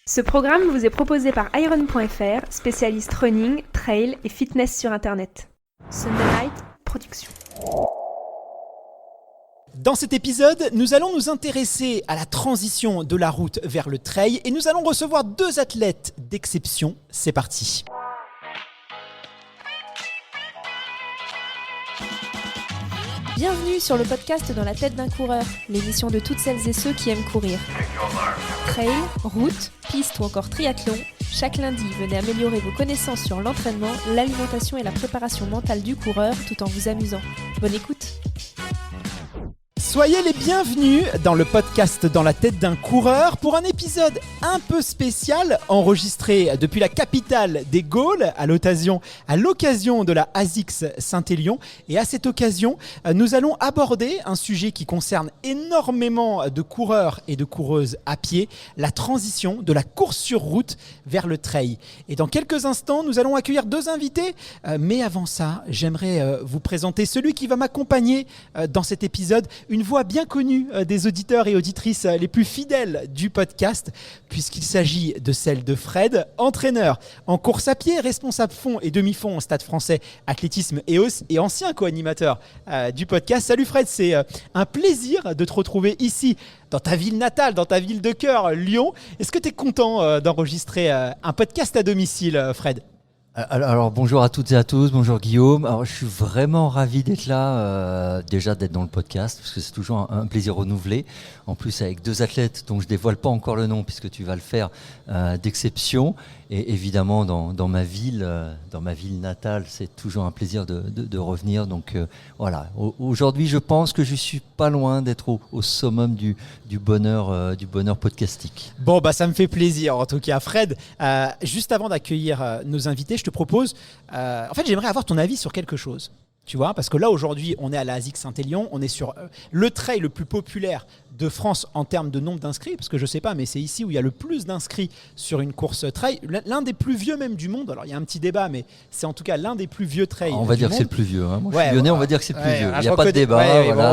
Ce programme vous est proposé par Iron.fr, spécialiste running, trail et fitness sur Internet. Sunday Night Production. Dans cet épisode, nous allons nous intéresser à la transition de la route vers le trail et nous allons recevoir deux athlètes d'exception. C'est parti. Bienvenue sur le podcast Dans la tête d'un coureur, l'émission de toutes celles et ceux qui aiment courir. Trail, route, piste ou encore triathlon, chaque lundi, venez améliorer vos connaissances sur l'entraînement, l'alimentation et la préparation mentale du coureur tout en vous amusant. Bonne écoute. Soyez les bienvenus dans le podcast Dans la tête d'un coureur pour un épisode un peu spécial enregistré depuis la capitale des Gaules à l'occasion de la ASICS Saint-Élion. Et à cette occasion, nous allons aborder un sujet qui concerne énormément de coureurs et de coureuses à pied, la transition de la course sur route vers le trail. Et dans quelques instants, nous allons accueillir deux invités. Mais avant ça, j'aimerais vous présenter celui qui va m'accompagner dans cet épisode, une voix bien connue des auditeurs et auditrices les plus fidèles du podcast, puisqu'il s'agit de celle de Fred, entraîneur en course à pied, responsable fond et demi-fond au Stade Français Athlétisme et ancien co-animateur du podcast. Salut Fred, c'est un plaisir de te retrouver ici dans ta ville natale, dans ta ville de cœur, Lyon. Est-ce que tu es content d'enregistrer un podcast à domicile, Fred ? Alors bonjour à toutes et à tous, bonjour Guillaume. Alors je suis vraiment ravi d'être là, déjà d'être dans le podcast, parce que c'est toujours un plaisir renouvelé. En plus avec deux athlètes dont je dévoile pas encore le nom, puisque tu vas le faire, d'exception. Et évidemment dans ma ville natale, c'est toujours un plaisir de revenir. Donc voilà, aujourd'hui je pense que je suis pas loin d'être au summum du bonheur podcastique. Bon bah ça me fait plaisir en tout cas. Fred, juste avant d'accueillir nos invités, je te propose, en fait j'aimerais avoir ton avis sur quelque chose. Tu vois, parce que là aujourd'hui on est à la ASICS Saint-Élion, on est sur le trail le plus populaire de France en termes de nombre d'inscrits, parce que je sais pas, mais c'est ici où il y a le plus d'inscrits sur une course trail, l'un des plus vieux même du monde. Alors il y a un petit débat, mais c'est en tout cas l'un des plus vieux trails. On va dire que c'est le plus vieux. Hein. Moi, je suis lyonnais, on va dire que c'est le plus vieux. Il n'y a pas de débat.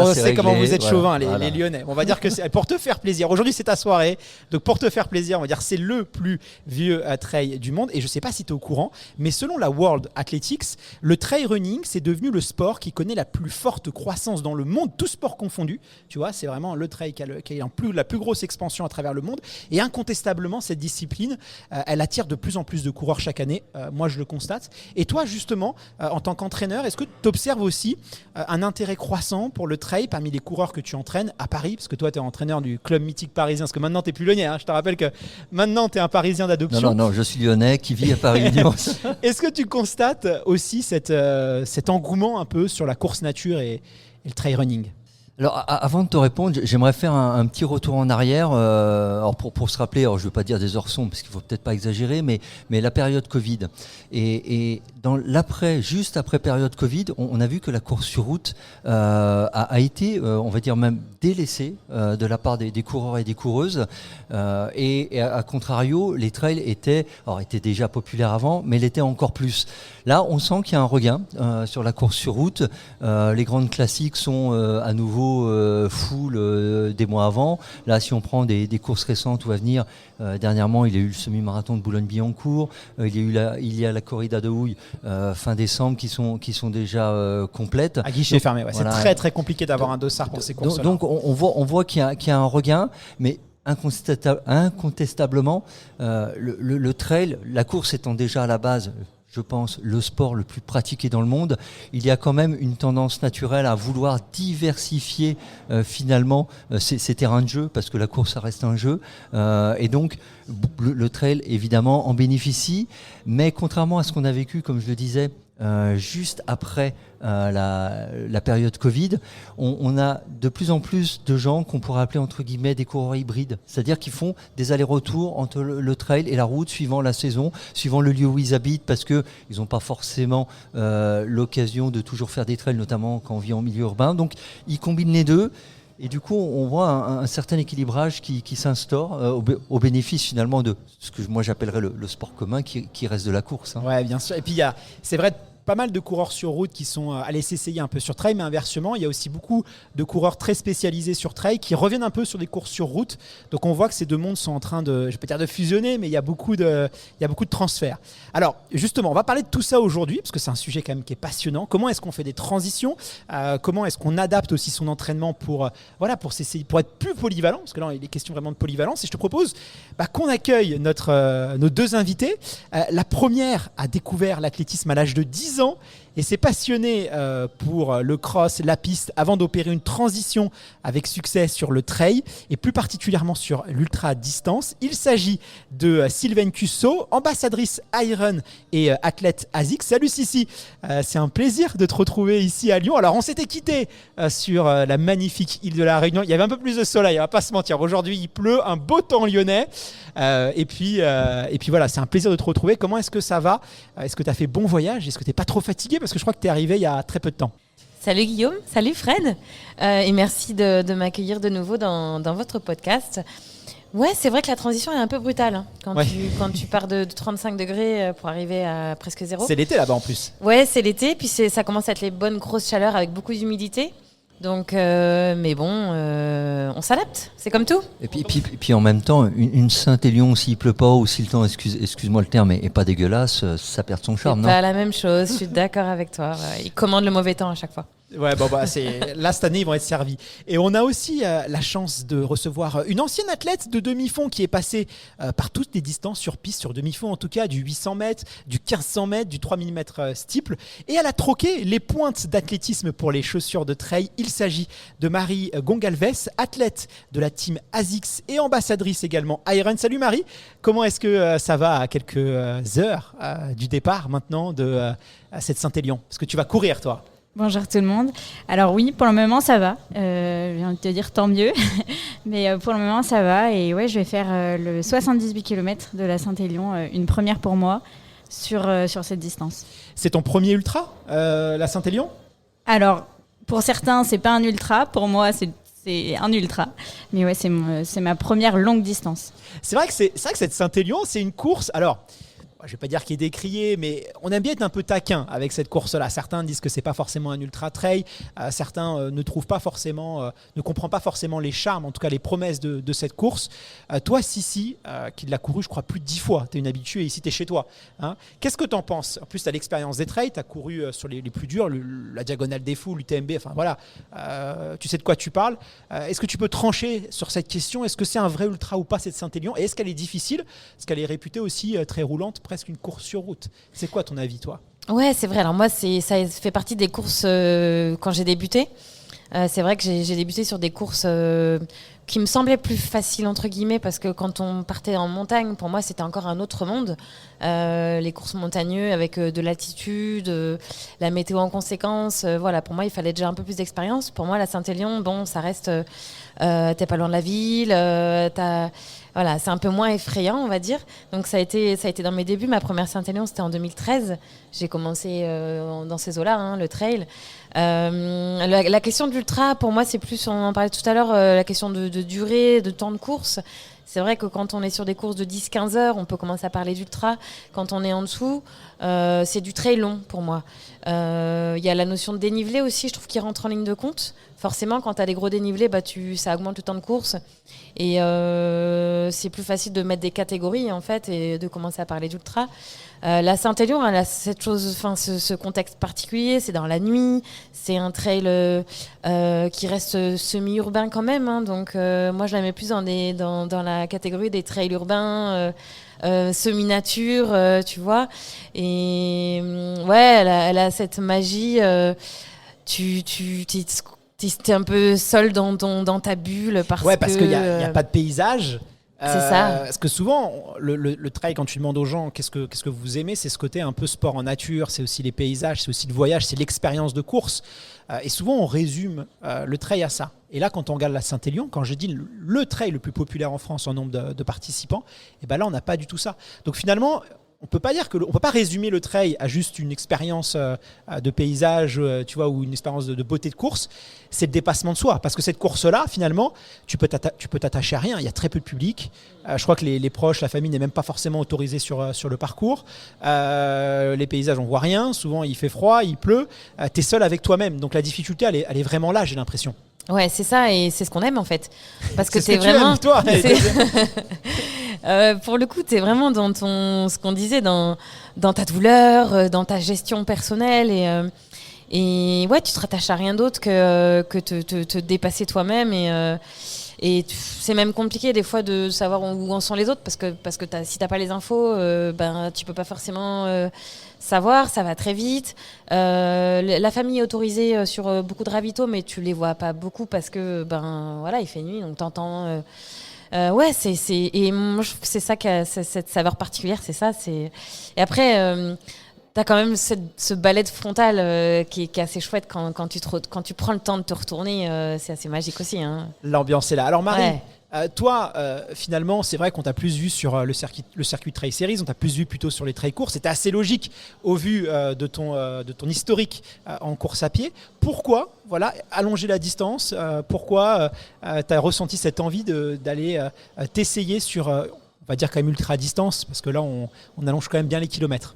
On sait comment vous êtes chauvins, les Lyonnais. On va dire que c'est pour te faire plaisir. Aujourd'hui c'est ta soirée, donc pour te faire plaisir, on va dire que c'est le plus vieux trail du monde. Et je sais pas si tu es au courant, mais selon la World Athletics, le trail running c'est devenu le sport qui connaît la plus forte croissance dans le monde, tout sport confondu. Tu vois, c'est vraiment le trail qui a la plus grosse expansion à travers le monde. Et incontestablement, cette discipline, elle attire de plus en plus de coureurs chaque année. Moi, je le constate. Et toi, justement, en tant qu'entraîneur, est-ce que tu observes aussi un intérêt croissant pour le trail parmi les coureurs que tu entraînes à Paris ? Parce que toi, tu es entraîneur du club mythique parisien. Parce que maintenant, tu n'es plus lyonnais. Hein. Je te rappelle que maintenant, tu es un Parisien d'adoption. Non, je suis lyonnais qui vit à Paris. Est-ce que tu constates aussi cet engouement un peu sur la course nature et le trail running ? Alors, avant de te répondre, j'aimerais faire un petit retour en arrière. Alors pour se rappeler, alors je ne veux pas dire des heures sombres, parce qu'il ne faut peut-être pas exagérer, mais la période Covid. Et dans juste après période Covid, on a vu que la course sur route a été, on va dire même délaissée de la part des coureurs et des coureuses. Et à contrario, les trails étaient déjà populaires avant, mais l'étaient encore plus. Là, on sent qu'il y a un regain sur la course sur route. Les grandes classiques sont à nouveau full des mois avant. Là, si on prend des courses récentes ou à venir, dernièrement, il y a eu le semi-marathon de Boulogne-Billancourt. Il y a la corrida de Houille fin décembre qui sont déjà complètes. À guichet fermé, ouais. Voilà. C'est très très compliqué d'avoir un dossard pour ces courses. Donc on voit qu'il y a un regain, mais incontestablement, le trail, la course étant déjà à la base, je pense, le sport le plus pratiqué dans le monde, il y a quand même une tendance naturelle à vouloir diversifier finalement ces terrains de jeu, parce que la course, ça reste un jeu. Et donc, le trail, évidemment, en bénéficie. Mais contrairement à ce qu'on a vécu, comme je le disais, juste après la période Covid, on a de plus en plus de gens qu'on pourrait appeler entre guillemets des coureurs hybrides, c'est-à-dire qu'ils font des allers-retours entre le trail et la route suivant la saison, suivant le lieu où ils habitent, parce qu'ils n'ont pas forcément l'occasion de toujours faire des trails, notamment quand on vit en milieu urbain. Donc ils combinent les deux. Et du coup, on voit un certain équilibrage qui s'instaure au bénéfice finalement de ce que moi j'appellerais le sport commun qui reste de la course. Hein. Ouais, bien sûr. Et puis c'est vrai, pas mal de coureurs sur route qui sont allés s'essayer un peu sur trail, mais inversement, il y a aussi beaucoup de coureurs très spécialisés sur trail qui reviennent un peu sur des courses sur route. Donc on voit que ces deux mondes sont en train de, je vais pas dire de fusionner, mais il y a beaucoup de transferts. Alors justement, on va parler de tout ça aujourd'hui, parce que c'est un sujet quand même qui est passionnant. Comment est-ce qu'on fait des transitions ? Comment est-ce qu'on adapte aussi son entraînement pour être plus polyvalent ? Parce que là, il est question vraiment de polyvalence. Et je te propose qu'on accueille nos deux invités. La première a découvert l'athlétisme à l'âge de 10 ans et s'est passionnée pour le cross, la piste, avant d'opérer une transition avec succès sur le trail et plus particulièrement sur l'ultra-distance. Il s'agit de Sylvaine Cussot, ambassadrice Iron et athlète ASICS. Salut Sissi, c'est un plaisir de te retrouver ici à Lyon. Alors on s'était quitté sur la magnifique île de la Réunion. Il y avait un peu plus de soleil, on va pas se mentir. Aujourd'hui il pleut, un beau temps lyonnais. Et puis voilà, c'est un plaisir de te retrouver. Comment est-ce que ça va ? Est-ce que tu as fait bon voyage ? Est-ce que tu n'es pas trop fatigué ? Parce que je crois que tu es arrivé il y a très peu de temps. Salut Guillaume, salut Fred, et merci de m'accueillir de nouveau dans votre podcast. Ouais, c'est vrai que la transition est un peu brutale hein, quand tu pars de 35 degrés pour arriver à presque zéro. C'est l'été là-bas en plus. Ouais, c'est l'été, puis ça commence à être les bonnes grosses chaleurs avec beaucoup d'humidité. Donc, mais bon, on s'adapte, c'est comme tout. Et puis en même temps, une Saint-Élion, s'il pleut pas ou si le temps, excuse-moi le terme, est pas dégueulasse, ça perd son charme, c'est non ? pas la même chose, je suis d'accord avec toi. Ils commandent le mauvais temps à chaque fois. Ouais, là cette année ils vont être servis. Et on a aussi la chance de recevoir une ancienne athlète de demi-fond qui est passée par toutes les distances sur piste, sur demi-fond en tout cas, du 800 mètres, du 1500 mètres, du 3000 mètres steeple. Et elle a troqué les pointes d'athlétisme pour les chaussures de trail. Il s'agit de Marie Gongalves, athlète de la team ASICS et ambassadrice également Iron. Salut Marie, comment est-ce que ça va à quelques heures du départ maintenant de cette Saint-Élion ? Parce que tu vas courir toi. Bonjour tout le monde. Alors oui, pour le moment ça va. Je viens de te dire tant mieux. Mais pour le moment ça va. Et ouais, je vais faire le 78 km de la Saint-Élion, une première pour moi sur cette distance. C'est ton premier ultra, la Saint-Élion ? Alors, pour certains, c'est pas un ultra. Pour moi, c'est un ultra. Mais ouais, c'est ma première longue distance. C'est vrai que cette Saint-Élion, c'est une course. Alors, je ne vais pas dire qu'il est décrié, mais on aime bien être un peu taquin avec cette course-là. Certains disent que c'est pas forcément un ultra trail, certains ne comprennent pas forcément les charmes, en tout cas les promesses de cette course. Toi, Sissi, qui l'a couru, je crois, plus de 10 fois, tu es une habituée, ici tu es chez toi. Hein. Qu'est-ce que tu en penses ? En plus, tu as l'expérience des trails, tu as couru sur les plus durs, la Diagonale des Fous, l'UTMB, enfin voilà, tu sais de quoi tu parles. Est-ce que tu peux trancher sur cette question ? Est-ce que c'est un vrai ultra ou pas cette Saint-Élion ? Et est-ce qu'elle est difficile ? Est-ce qu'elle est réputée aussi très roulante ? Presque une course sur route. C'est quoi ton avis, toi ? Ouais, c'est vrai. Alors moi, ça fait partie des courses quand j'ai débuté. C'est vrai que j'ai débuté sur des courses qui me semblaient plus faciles, entre guillemets, parce que quand on partait en montagne, pour moi, c'était encore un autre monde. Les courses montagneuses avec de l'altitude, la météo en conséquence. Voilà, pour moi, il fallait déjà un peu plus d'expérience. Pour moi, la Saint-Élion, bon, ça reste... t'es pas loin de la ville, voilà, c'est un peu moins effrayant, on va dire. Donc ça a été dans mes débuts. Ma première Saint-Élion, c'était en 2013. J'ai commencé dans ces eaux-là, hein, le trail. La question de l'ultra, pour moi, c'est plus, on en parlait tout à l'heure, la question de durée, de temps de course. C'est vrai que quand on est sur des courses de 10-15 heures, on peut commencer à parler d'ultra. Quand on est en dessous, c'est du très long pour moi. Il y a la notion de dénivelé aussi, je trouve, qui rentre en ligne de compte. Forcément, quand tu as des gros dénivelés, ça augmente le temps de course. Et c'est plus facile de mettre des catégories, en fait, et de commencer à parler d'ultra. La Saint-Élion, elle a cette chose, ce contexte particulier, c'est dans la nuit, c'est un trail qui reste semi-urbain quand même, hein, donc moi je la mets plus dans la catégorie des trails urbains, semi-nature, tu vois, et ouais, elle a cette magie, t'es un peu seul dans ta bulle parce qu'il n'y a pas de paysage. C'est ça. Parce que souvent, le trail, quand tu demandes aux gens qu'est-ce que vous aimez, c'est ce côté un peu sport en nature, c'est aussi les paysages, c'est aussi le voyage, c'est l'expérience de course. Et souvent, on résume le trail à ça. Et là, quand on regarde la Saint-Élion, quand je dis le trail le plus populaire en France en nombre de participants, et ben là, on n'a pas du tout ça. Donc finalement, on peut pas dire on peut pas résumer le trail à juste une expérience de paysage, tu vois, ou une expérience de beauté de course. C'est le dépassement de soi, parce que cette course-là, finalement, tu peux t'attacher à rien. Il y a très peu de public. Je crois que les proches, la famille n'est même pas forcément autorisée sur le parcours. Les paysages, on voit rien. Souvent, il fait froid, il pleut. Tu es seul avec toi-même. Donc la difficulté, elle est vraiment là, j'ai l'impression. Ouais, c'est ça, et c'est ce qu'on aime en fait. Parce que c'est t'es vraiment. Tu aimes, toi. Pour le coup, t'es vraiment dans ce qu'on disait, dans ta douleur, dans ta gestion personnelle, et ouais, tu te rattaches à rien d'autre que te dépasser toi-même, et c'est même compliqué des fois de savoir où en sont les autres, parce que si t'as pas les infos, tu peux pas forcément savoir, ça va très vite. La famille est autorisée sur beaucoup de ravitaux, mais tu les vois pas beaucoup parce que il fait nuit, donc t'entends. Ouais, et moi je trouve que c'est ça qui a cette saveur particulière, c'est ça. Et après, t'as quand même ce balai de frontal qui est assez chouette quand tu prends le temps de te retourner, c'est assez magique aussi. Hein. L'ambiance est là. Alors Marie. Ouais. Toi, finalement, c'est vrai qu'on t'a plus vu sur le circuit Trail Series, on t'a plus vu plutôt sur les trails courts. C'était assez logique au vu de ton historique en course à pied. Pourquoi allonger la distance Pourquoi tu as ressenti cette envie d'aller t'essayer sur, on va dire quand même ultra distance, parce que là, on allonge quand même bien les kilomètres.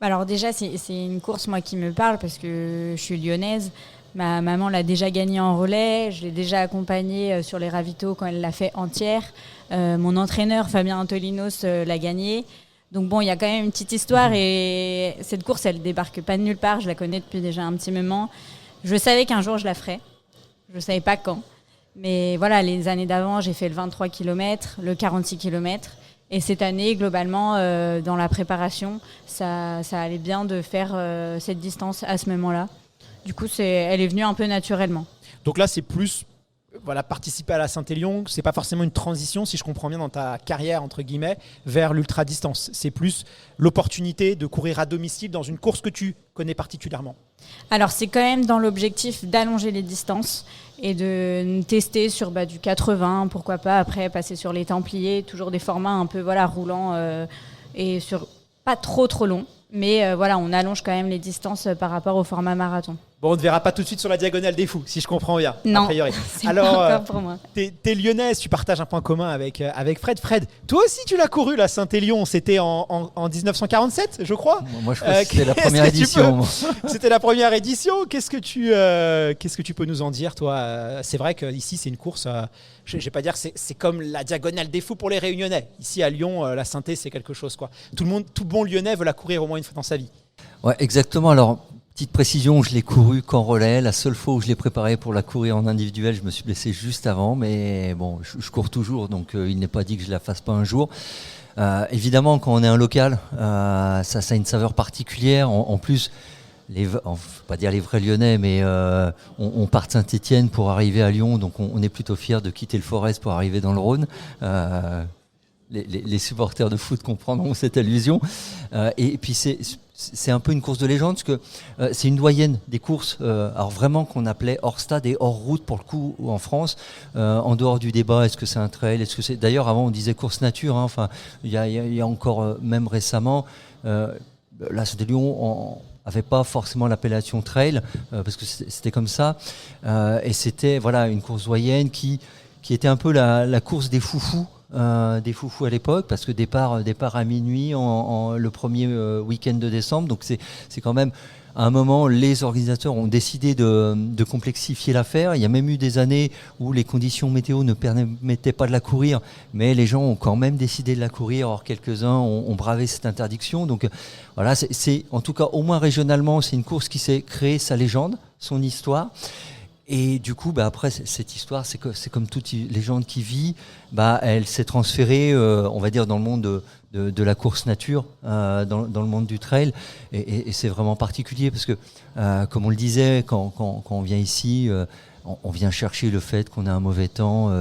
Alors déjà, c'est une course moi qui me parle parce que je suis lyonnaise. Ma maman l'a déjà gagnée en relais, je l'ai déjà accompagnée sur les ravitaux quand elle l'a fait entière. Mon entraîneur Fabien Antolinos l'a gagnée. Donc bon, il y a quand même une petite histoire et cette course, elle débarque pas de nulle part. Je la connais depuis déjà un petit moment. Je savais qu'un jour je la ferais. Je savais pas quand. Mais voilà, les années d'avant, j'ai fait le 23 km, le 46 km. Et cette année, globalement, dans la préparation, ça allait bien de faire cette distance à ce moment-là. Du coup, elle est venue un peu naturellement. Donc là, c'est plus participer à la Saint-Élion. C'est pas forcément une transition, si je comprends bien, dans ta carrière, entre guillemets, vers l'ultra-distance. C'est plus l'opportunité de courir à domicile dans une course que tu connais particulièrement. Alors, c'est quand même dans l'objectif d'allonger les distances et de tester sur du 80, pourquoi pas, après passer sur les Templiers, toujours des formats un peu roulants et sur pas trop long. Mais on allonge quand même les distances par rapport au format marathon. Bon, on ne verra pas tout de suite sur la diagonale des fous, si je comprends bien. Non, a priori. c'est alors, pas encore pour moi. T'es lyonnaise, tu partages un point commun avec Fred. Fred, toi aussi tu l'as couru la Saint-Élion, c'était en 1947, je crois. Moi, je crois que c'était la première édition. C'était la première édition. Qu'est-ce que tu peux nous en dire, toi? C'est vrai qu'ici, c'est une course, je ne vais pas dire que c'est comme la diagonale des fous pour les Réunionnais. Ici, à Lyon, la Saint-É, c'est quelque chose, quoi. Tout bon Lyonnais veut la courir au moins une fois dans sa vie. Ouais, exactement. Alors, petite précision, je l'ai couru qu'en relais. La seule fois où je l'ai préparé pour la courir en individuel, je me suis blessé juste avant. Mais bon, je cours toujours, donc il n'est pas dit que je la fasse pas un jour. Évidemment, quand on est un local, ça a une saveur particulière. En plus, on ne faut pas dire les vrais Lyonnais, mais on part de Saint-Étienne pour arriver à Lyon. Donc on est plutôt fiers de quitter le Forez pour arriver dans le Rhône. Les supporters de foot comprendront cette allusion. Et puis c'est un peu une course de légende, parce que c'est une doyenne des courses, alors vraiment qu'on appelait hors stade et hors route pour le coup en France, en dehors du débat, est-ce que c'est un trail, est-ce que c'est... D'ailleurs avant on disait course nature, hein, enfin il y a encore même récemment, la Saint-Élion avait pas forcément l'appellation trail, parce que c'était comme ça, et c'était une course doyenne qui était un peu la course des foufous. Des foufous à l'époque, parce que départ à minuit le premier week-end de décembre, donc c'est quand même à un moment les organisateurs ont décidé de complexifier l'affaire. Il y a même eu des années où les conditions météo ne permettaient pas de la courir, mais les gens ont quand même décidé de la courir. Or quelques-uns ont bravé cette interdiction, donc voilà, c'est en tout cas au moins régionalement c'est une course qui s'est créée sa légende, son histoire. Et du coup, après, cette histoire, c'est comme toute légende qui vit, elle s'est transférée, on va dire, dans le monde de la course nature, dans le monde du trail. Et c'est vraiment particulier parce que, comme on le disait, quand on vient ici, on vient chercher le fait qu'on a un mauvais temps,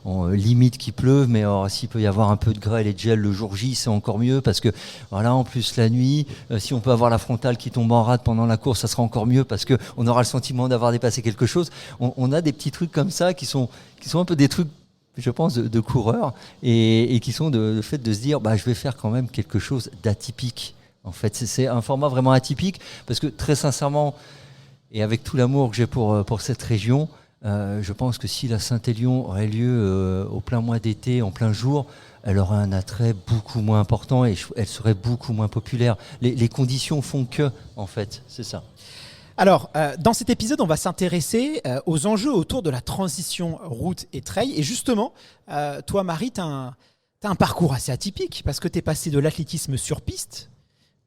on limite qu'il pleuve, mais alors, s'il peut y avoir un peu de grêle et de gel le jour J, c'est encore mieux, parce que en plus la nuit, si on peut avoir la frontale qui tombe en rade pendant la course, ça sera encore mieux, parce qu'on aura le sentiment d'avoir dépassé quelque chose. On a des petits trucs comme ça qui sont un peu des trucs je pense, de coureurs et qui sont le fait de se dire je vais faire quand même quelque chose d'atypique. En fait, c'est un format vraiment atypique parce que très sincèrement, et avec tout l'amour que j'ai pour cette région, je pense que si la Saint-Élion aurait lieu au plein mois d'été, en plein jour, elle aurait un attrait beaucoup moins important et elle serait beaucoup moins populaire. Les conditions font que, en fait, c'est ça. Alors, dans cet épisode, on va s'intéresser aux enjeux autour de la transition route et trail. Et justement, toi, Marie, tu as un parcours assez atypique parce que tu es passé de l'athlétisme sur piste.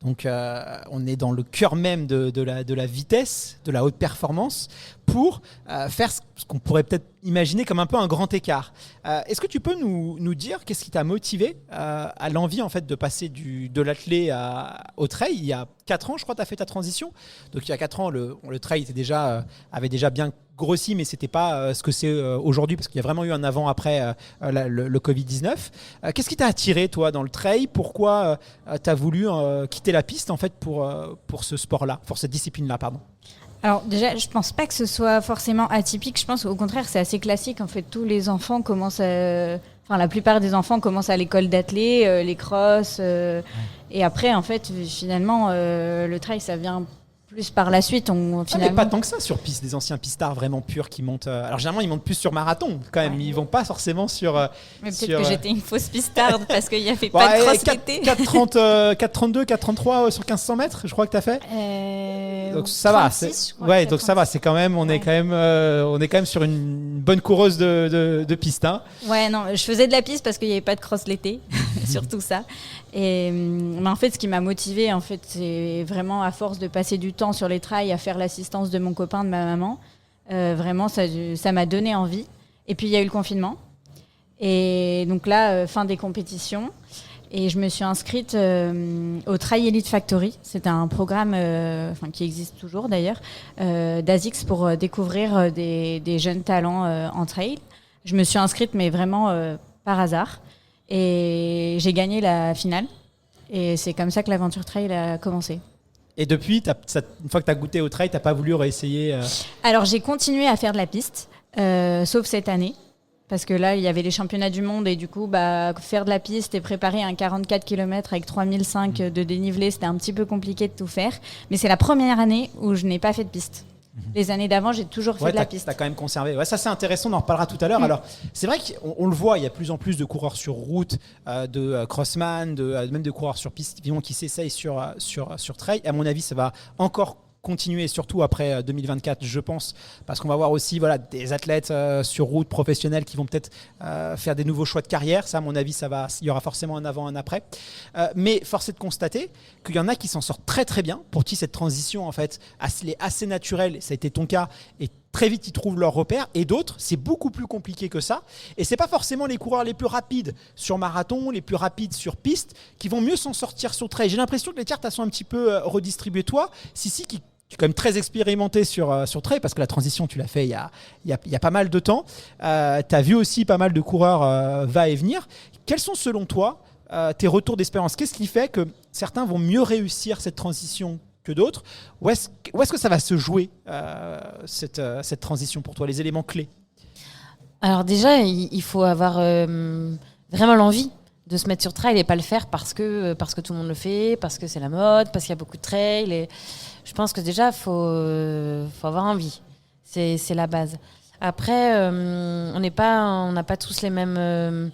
Donc, on est dans le cœur même de la vitesse, de la haute performance, pour faire ce qu'on pourrait peut-être imaginer comme un peu un grand écart. Est-ce que tu peux nous dire qu'est-ce qui t'a motivé à l'envie en fait, de passer de l'athlé au trail? Il y a 4 ans, je crois, tu as fait ta transition. Donc, il y a 4 ans, le trail avait déjà bien grossi, mais ce n'était pas ce que c'est aujourd'hui, parce qu'il y a vraiment eu un avant-après le Covid-19. Qu'est-ce qui t'a attiré, toi, dans le trail? Pourquoi tu as voulu quitter la piste en fait, pour ce sport-là, pour cette discipline-là, pardon? Alors déjà, je pense pas que ce soit forcément atypique. Je pense au contraire, c'est assez classique. En fait, tous les enfants commencent la plupart des enfants commencent à l'école d'athlé, les crosses. Et après, en fait, finalement, le trail, ça vient plus par la suite. Mais pas tant que ça sur piste, des anciens pistards vraiment purs qui montent. Alors généralement, ils montent plus sur marathon quand même. Ouais. Ils vont pas forcément sur. Mais peut-être que j'étais une fausse pistarde parce qu'il n'y avait pas de cross l'été. 4,32, 4,33 sur 1500 mètres, je crois que tu as fait. Donc ça 36, va. Ouais, donc 36. Ça va. C'est quand même. On est quand même sur une bonne coureuse de piste. Hein. Ouais, non, je faisais de la piste parce qu'il n'y avait pas de cross l'été, surtout ça. Mais en fait, ce qui m'a motivée, en fait, c'est vraiment à force de passer du temps sur les trails, à faire l'assistance de mon copain, de ma maman. Vraiment, ça m'a donné envie. Et puis, il y a eu le confinement. Et donc là, fin des compétitions. Et je me suis inscrite au Trail Elite Factory. C'est un programme qui existe toujours d'ailleurs, d'ASICS pour découvrir des jeunes talents en trail. Je me suis inscrite, mais vraiment par hasard. Et j'ai gagné la finale. Et c'est comme ça que l'aventure trail a commencé. Et depuis, une fois que tu as goûté au trail, tu n'as pas voulu réessayer Alors, j'ai continué à faire de la piste, sauf cette année. Parce que là, il y avait les championnats du monde. Et du coup, faire de la piste et préparer un 44 km avec 3005 de dénivelé, c'était un petit peu compliqué de tout faire. Mais c'est la première année où je n'ai pas fait de piste. Les années d'avant, j'ai toujours fait de la piste. Tu as quand même conservé. Ouais, ça, c'est intéressant, on en reparlera tout à l'heure. Alors, c'est vrai qu'on le voit, il y a de plus en plus de coureurs sur route, de crossman, même de coureurs sur piste qui s'essayent sur trail. À mon avis, ça va encore continuer, surtout après 2024, je pense, parce qu'on va voir aussi des athlètes sur route professionnels qui vont peut-être faire des nouveaux choix de carrière. Ça, à mon avis, il y aura forcément un avant, un après. Mais force est de constater qu'il y en a qui s'en sortent très très bien, pour qui cette transition en fait est assez naturelle. Ça a été ton cas, et très vite ils trouvent leur repère, et d'autres c'est beaucoup plus compliqué que ça, et c'est pas forcément les coureurs les plus rapides sur marathon, les plus rapides sur piste qui vont mieux s'en sortir sur trail. J'ai l'impression que les cartes sont un petit peu redistribuées. Toi, Sissi, qui tu es quand même très expérimenté sur trail, parce que la transition, tu l'as fait il y a pas mal de temps. Tu as vu aussi pas mal de coureurs va et venir. Quels sont, selon toi, tes retours d'expérience? Qu'est-ce qui fait que certains vont mieux réussir cette transition que d'autres? Où est-ce que ça va se jouer, cette transition pour toi, les éléments clés? Alors déjà, il faut avoir vraiment l'envie de se mettre sur trail et pas le faire parce que tout le monde le fait, parce que c'est la mode, parce qu'il y a beaucoup de trail. Et je pense que déjà, faut avoir envie. C'est la base. Après, on n'a pas tous les mêmes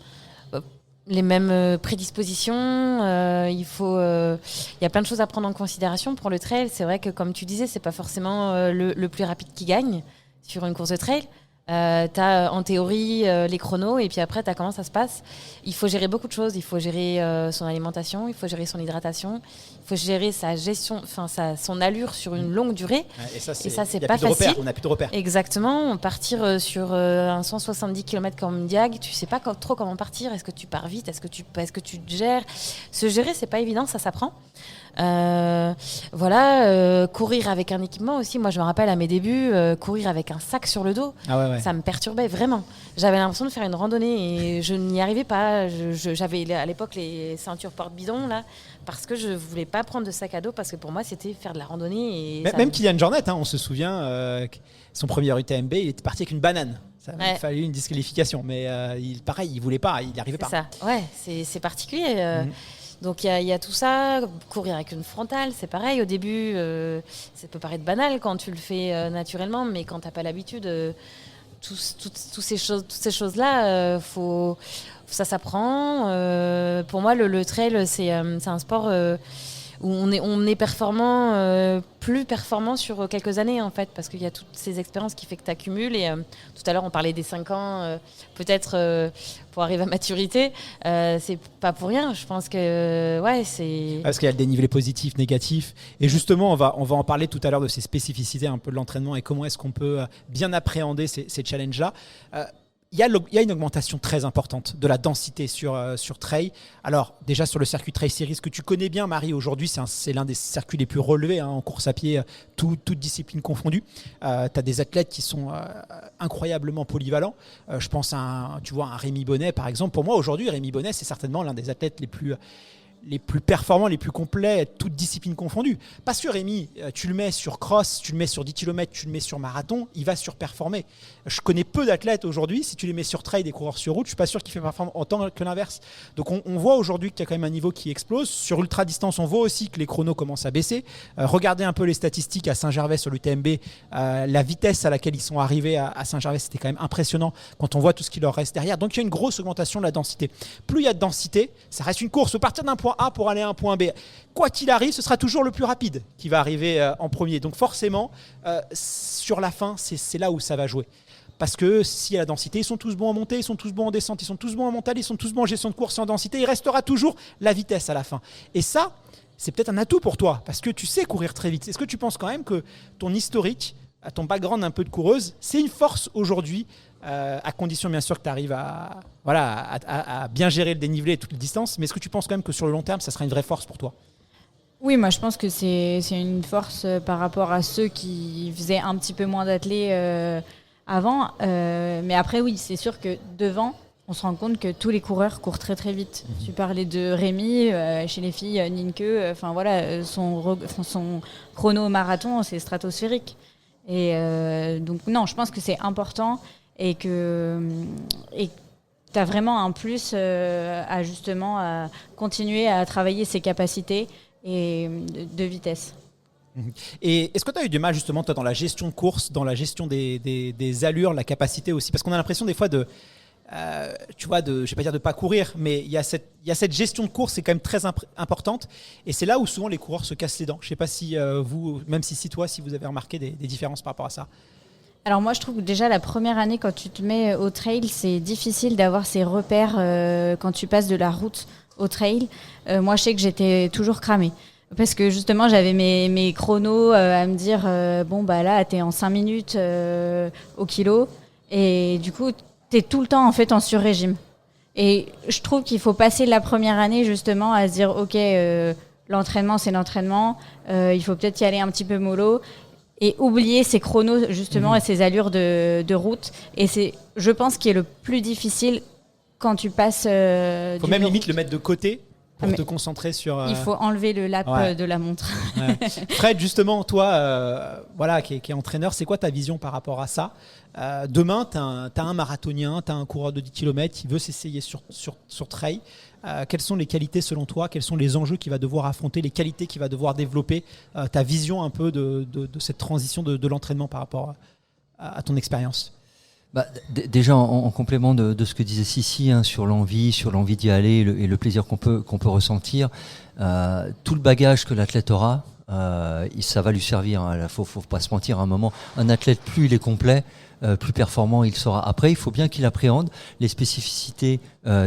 prédispositions. Il y a plein de choses à prendre en considération pour le trail. C'est vrai que, comme tu disais, c'est pas forcément le plus rapide qui gagne sur une course de trail. T'as en théorie les chronos, et puis après t'as comment ça se passe. Il faut gérer beaucoup de choses. Il faut gérer son alimentation, il faut gérer son hydratation, il faut gérer sa gestion, son allure sur une longue durée. Et ça c'est pas facile. On n'a plus de repères. Exactement. Partir sur un 170 km comme Diag, tu sais pas trop comment partir. Est-ce que tu pars vite? Est-ce que tu te gères? Se gérer, c'est pas évident, ça s'apprend. Courir avec un équipement aussi. Moi, je me rappelle à mes débuts, courir avec un sac sur le dos, ça me perturbait vraiment. J'avais l'impression de faire une randonnée et je n'y arrivais pas. J'avais à l'époque les ceintures porte-bidon là, parce que je voulais pas prendre de sac à dos, parce que pour moi c'était faire de la randonnée. Et même Kylian Jornet, on se souvient, son premier UTMB, il était parti avec une banane. Ça a fallu une disqualification, mais il voulait pas, il n'y arrivait pas. C'est ça, ouais, c'est particulier. Donc il y a tout ça, courir avec une frontale, c'est pareil. Au début, ça peut paraître banal quand tu le fais naturellement, mais quand tu n'as pas l'habitude, toutes ces choses-là, ça s'apprend. Pour moi, le trail, c'est un sport où on est performant, plus performant sur quelques années en fait, parce qu'il y a toutes ces expériences qui fait que tu accumules. Et tout à l'heure, on parlait des 5 ans, peut-être pour arriver à maturité. C'est pas pour rien. Je pense que c'est. Parce qu'il y a le dénivelé positif, négatif. Et justement, on va en parler tout à l'heure de ces spécificités un peu de l'entraînement et comment est-ce qu'on peut bien appréhender ces challenges-là. Il y a une augmentation très importante de la densité sur trail. Alors déjà sur le circuit Trail Series que tu connais bien, Marie, aujourd'hui c'est l'un des circuits les plus relevés en course à pied, toutes disciplines confondues. Tu as des athlètes qui sont incroyablement polyvalents. Je pense à un Rémi Bonnet par exemple. Pour moi aujourd'hui, Rémi Bonnet c'est certainement l'un des athlètes les plus performants, les plus complets, toutes disciplines confondues. Parce que Rémi, tu le mets sur cross, tu le mets sur 10 km, tu le mets sur marathon, il va surperformer. Je connais peu d'athlètes aujourd'hui, si tu les mets sur trail, des coureurs sur route, je ne suis pas sûr qu'il fait performer autant que l'inverse. Donc on voit aujourd'hui qu'il y a quand même un niveau qui explose. Sur ultra distance, on voit aussi que les chronos commencent à baisser. Regardez un peu les statistiques à Saint-Gervais sur l'UTMB. La vitesse à laquelle ils sont arrivés à Saint-Gervais, c'était quand même impressionnant quand on voit tout ce qui leur reste derrière. Donc il y a une grosse augmentation de la densité. Plus il y a de densité, ça reste une course. Partir d'un point A pour aller à un point B. Quoi qu'il arrive, ce sera toujours le plus rapide qui va arriver en premier. Donc forcément, sur la fin, c'est là où ça va jouer. Parce que si à la densité, ils sont tous bons en montée, ils sont tous bons en descente, ils sont tous bons en montagne, ils sont tous bons en gestion de course et en densité, il restera toujours la vitesse à la fin. Et ça, c'est peut-être un atout pour toi, parce que tu sais courir très vite. Est-ce que tu penses quand même que ton historique, ton background un peu de coureuse, c'est une force aujourd'hui, à condition bien sûr que tu arrives à bien gérer le dénivelé et toutes les distances, mais est-ce que tu penses quand même que sur le long terme, ça sera une vraie force pour toi ? Oui, moi je pense que c'est une force par rapport à ceux qui faisaient un petit peu moins d'athlètes avant. Mais après, oui, c'est sûr que devant, on se rend compte que tous les coureurs courent très très vite. Tu parlais de Rémi, chez les filles, Nienke, son chrono marathon, c'est stratosphérique. Et donc non, je pense que c'est important et que tu as vraiment un plus à justement à continuer à travailler ses capacités et de vitesse. Et est-ce que tu as eu du mal justement toi, dans la gestion de course, dans la gestion des allures, la capacité aussi ? Parce qu'on a l'impression des fois je vais pas dire de pas courir, mais il y a cette gestion de course, c'est quand même très importante. Et c'est là où souvent les coureurs se cassent les dents. Je sais pas si vous, même si vous avez remarqué des différences par rapport à ça. Alors moi je trouve que déjà la première année quand tu te mets au trail, c'est difficile d'avoir ces repères quand tu passes de la route au trail. Moi je sais que j'étais toujours cramée. Parce que justement, j'avais mes chronos à me dire, là, t'es en 5 minutes au kilo. Et du coup, t'es tout le temps en fait en sur-régime. Et je trouve qu'il faut passer la première année justement à se dire, ok, l'entraînement, c'est l'entraînement. Il faut peut-être y aller un petit peu mollo. Et oublier ces chronos justement et ces allures de route. Et c'est, je pense, qui est le plus difficile quand tu passes... faut même limite le mettre de côté. Pour te concentrer sur... Il faut enlever le lap de la montre. Ouais. Fred, justement, toi, qui est entraîneur, c'est quoi ta vision par rapport à ça ? Demain, tu as un marathonien, tu as un coureur de 10 km qui veut s'essayer sur trail. Quelles sont les qualités selon toi ? Quels sont les enjeux qu'il va devoir affronter, les qualités qu'il va devoir développer ? Ta vision un peu de cette transition de l'entraînement par rapport à ton expérience ? Déjà en complément de ce que disait Sissi sur l'envie d'y aller et le plaisir qu'on peut ressentir, tout le bagage que l'athlète aura, ça va lui servir. Faut pas se mentir, à un moment, un athlète plus il est complet, plus performant il sera. Après, il faut bien qu'il appréhende les spécificités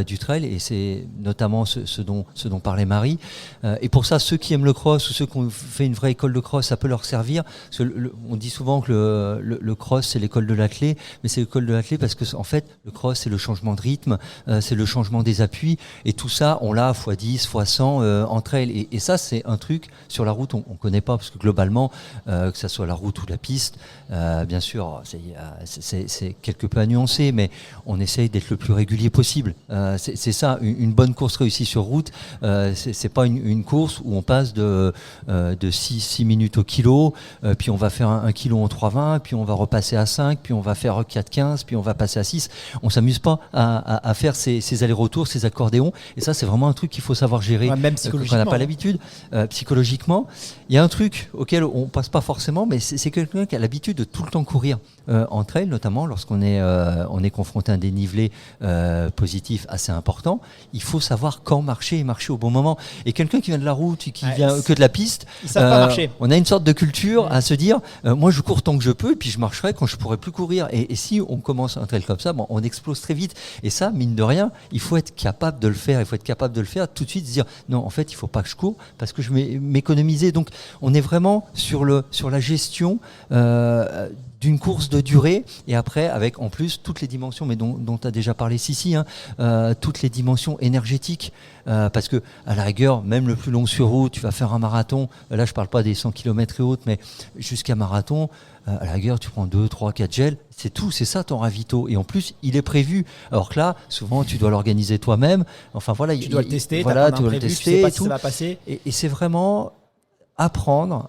du trail, et c'est notamment ce dont parlait Marie. Et pour ça, ceux qui aiment le cross ou ceux qui ont fait une vraie école de cross, ça peut leur servir. Parce que on dit souvent que le cross, c'est l'école de l'athlète, mais c'est l'école de l'athlète parce que en fait, le cross, c'est le changement de rythme, c'est le changement des appuis, et tout ça, on l'a x10, x100 en trail. Et ça, c'est un truc sur la route, on connaît pas, parce que globalement, que ça soit la route ou la piste, bien sûr, c'est quelque peu à nuancer, mais on essaye d'être le plus régulier possible. C'est ça, une bonne course réussie sur route. C'est pas une course où on passe de 6 minutes au kilo, puis on va faire un kilo en 3,20, puis on va repasser à 5, puis on va faire 4,15, puis on va passer à 6. On s'amuse pas à faire ces allers-retours, ces accordéons. Et ça, c'est vraiment un truc qu'il faut savoir gérer. Même Qu'on psychologiquement. n'a pas l'habitude. Psychologiquement, il y a un truc auquel on passe pas forcément, mais c'est quelqu'un qui a l'habitude de tout le temps courir. En trail, notamment, lorsqu'on est confronté à un dénivelé positif assez important, il faut savoir quand marcher et marcher au bon moment. Et quelqu'un qui vient de la route, qui vient que de la piste, Ils savent pas marcher. on a une sorte de culture à se dire, moi je cours tant que je peux, et puis je marcherai quand je pourrai plus courir. Et si on commence un trail comme ça, on explose très vite. Et ça, mine de rien, il faut être capable de le faire. Il faut être capable de le faire tout de suite, se dire, non, en fait, il faut pas que je cours parce que je vais m'économiser. Donc, on est vraiment sur la gestion d'une course de durée, et après avec en plus toutes les dimensions, mais dont tu as déjà parlé Sissi, toutes les dimensions énergétiques, parce que à la rigueur, même le plus long sur route, tu vas faire un marathon, là je parle pas des 100 km et autres, mais jusqu'à marathon, à la rigueur tu prends 2, 3, 4 gels, c'est tout, c'est ça ton ravito, et en plus il est prévu, alors que là souvent tu dois l'organiser toi-même, enfin voilà, Tu dois le tester, voilà, tu dois le tester, tu sais pas si ça va passer. et c'est vraiment apprendre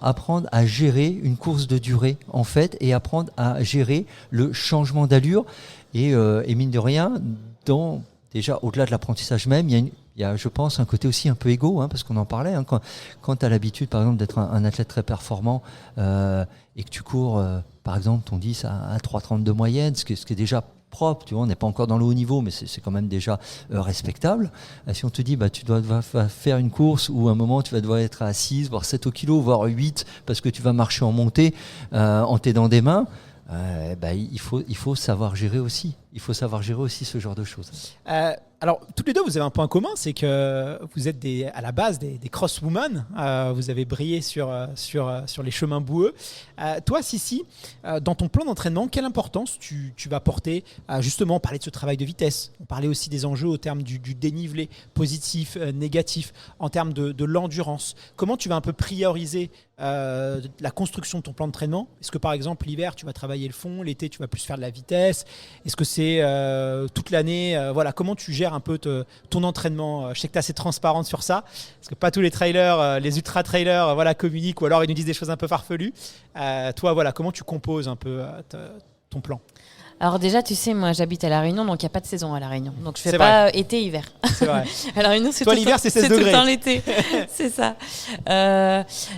à gérer une course de durée en fait, et apprendre à gérer le changement d'allure, et mine de rien, déjà au-delà de l'apprentissage même, il y a je pense un côté aussi un peu égo, parce qu'on en parlait, quand tu as l'habitude par exemple d'être un athlète très performant, et que tu cours par exemple ton 10 à 3,30 de moyenne, ce qui est déjà propre, tu vois, on n'est pas encore dans le haut niveau, mais c'est quand même déjà respectable. Si on te dit, tu vas faire une course où à un moment tu vas devoir être à 6, voire 7 au kilo, voire 8, parce que tu vas marcher en montée, en t'aidant des mains, il faut savoir gérer aussi. Il faut savoir gérer aussi ce genre de choses. Alors, toutes les deux, vous avez un point commun, c'est que vous êtes à la base des crosswomen. Vous avez brillé sur les chemins boueux. Toi, Sissi, dans ton plan d'entraînement, quelle importance tu vas porter à justement parler de ce travail de vitesse? On parlait aussi des enjeux au terme du dénivelé positif, négatif, en termes de l'endurance. Comment tu vas un peu prioriser la construction de ton plan d'entraînement? Est-ce que par exemple, l'hiver, tu vas travailler le fond, l'été, tu vas plus faire de la vitesse? Est-ce que c'est toute l'année? Comment tu gères un peu ton entraînement? Je sais que tu es assez transparente sur ça, parce que pas tous les trailers, les ultra-trailers communiquent, ou alors ils nous disent des choses un peu farfelues. Toi, comment tu composes un peu ton plan? Alors déjà, tu sais, moi j'habite à La Réunion, donc il n'y a pas de saison à La Réunion. Donc je fais C'est pas été-hiver. C'est vrai. À La Réunion, c'est Toi, tout l'hiver, le temps- c'est 16 tout le degrés. temps l'été. C'est ça.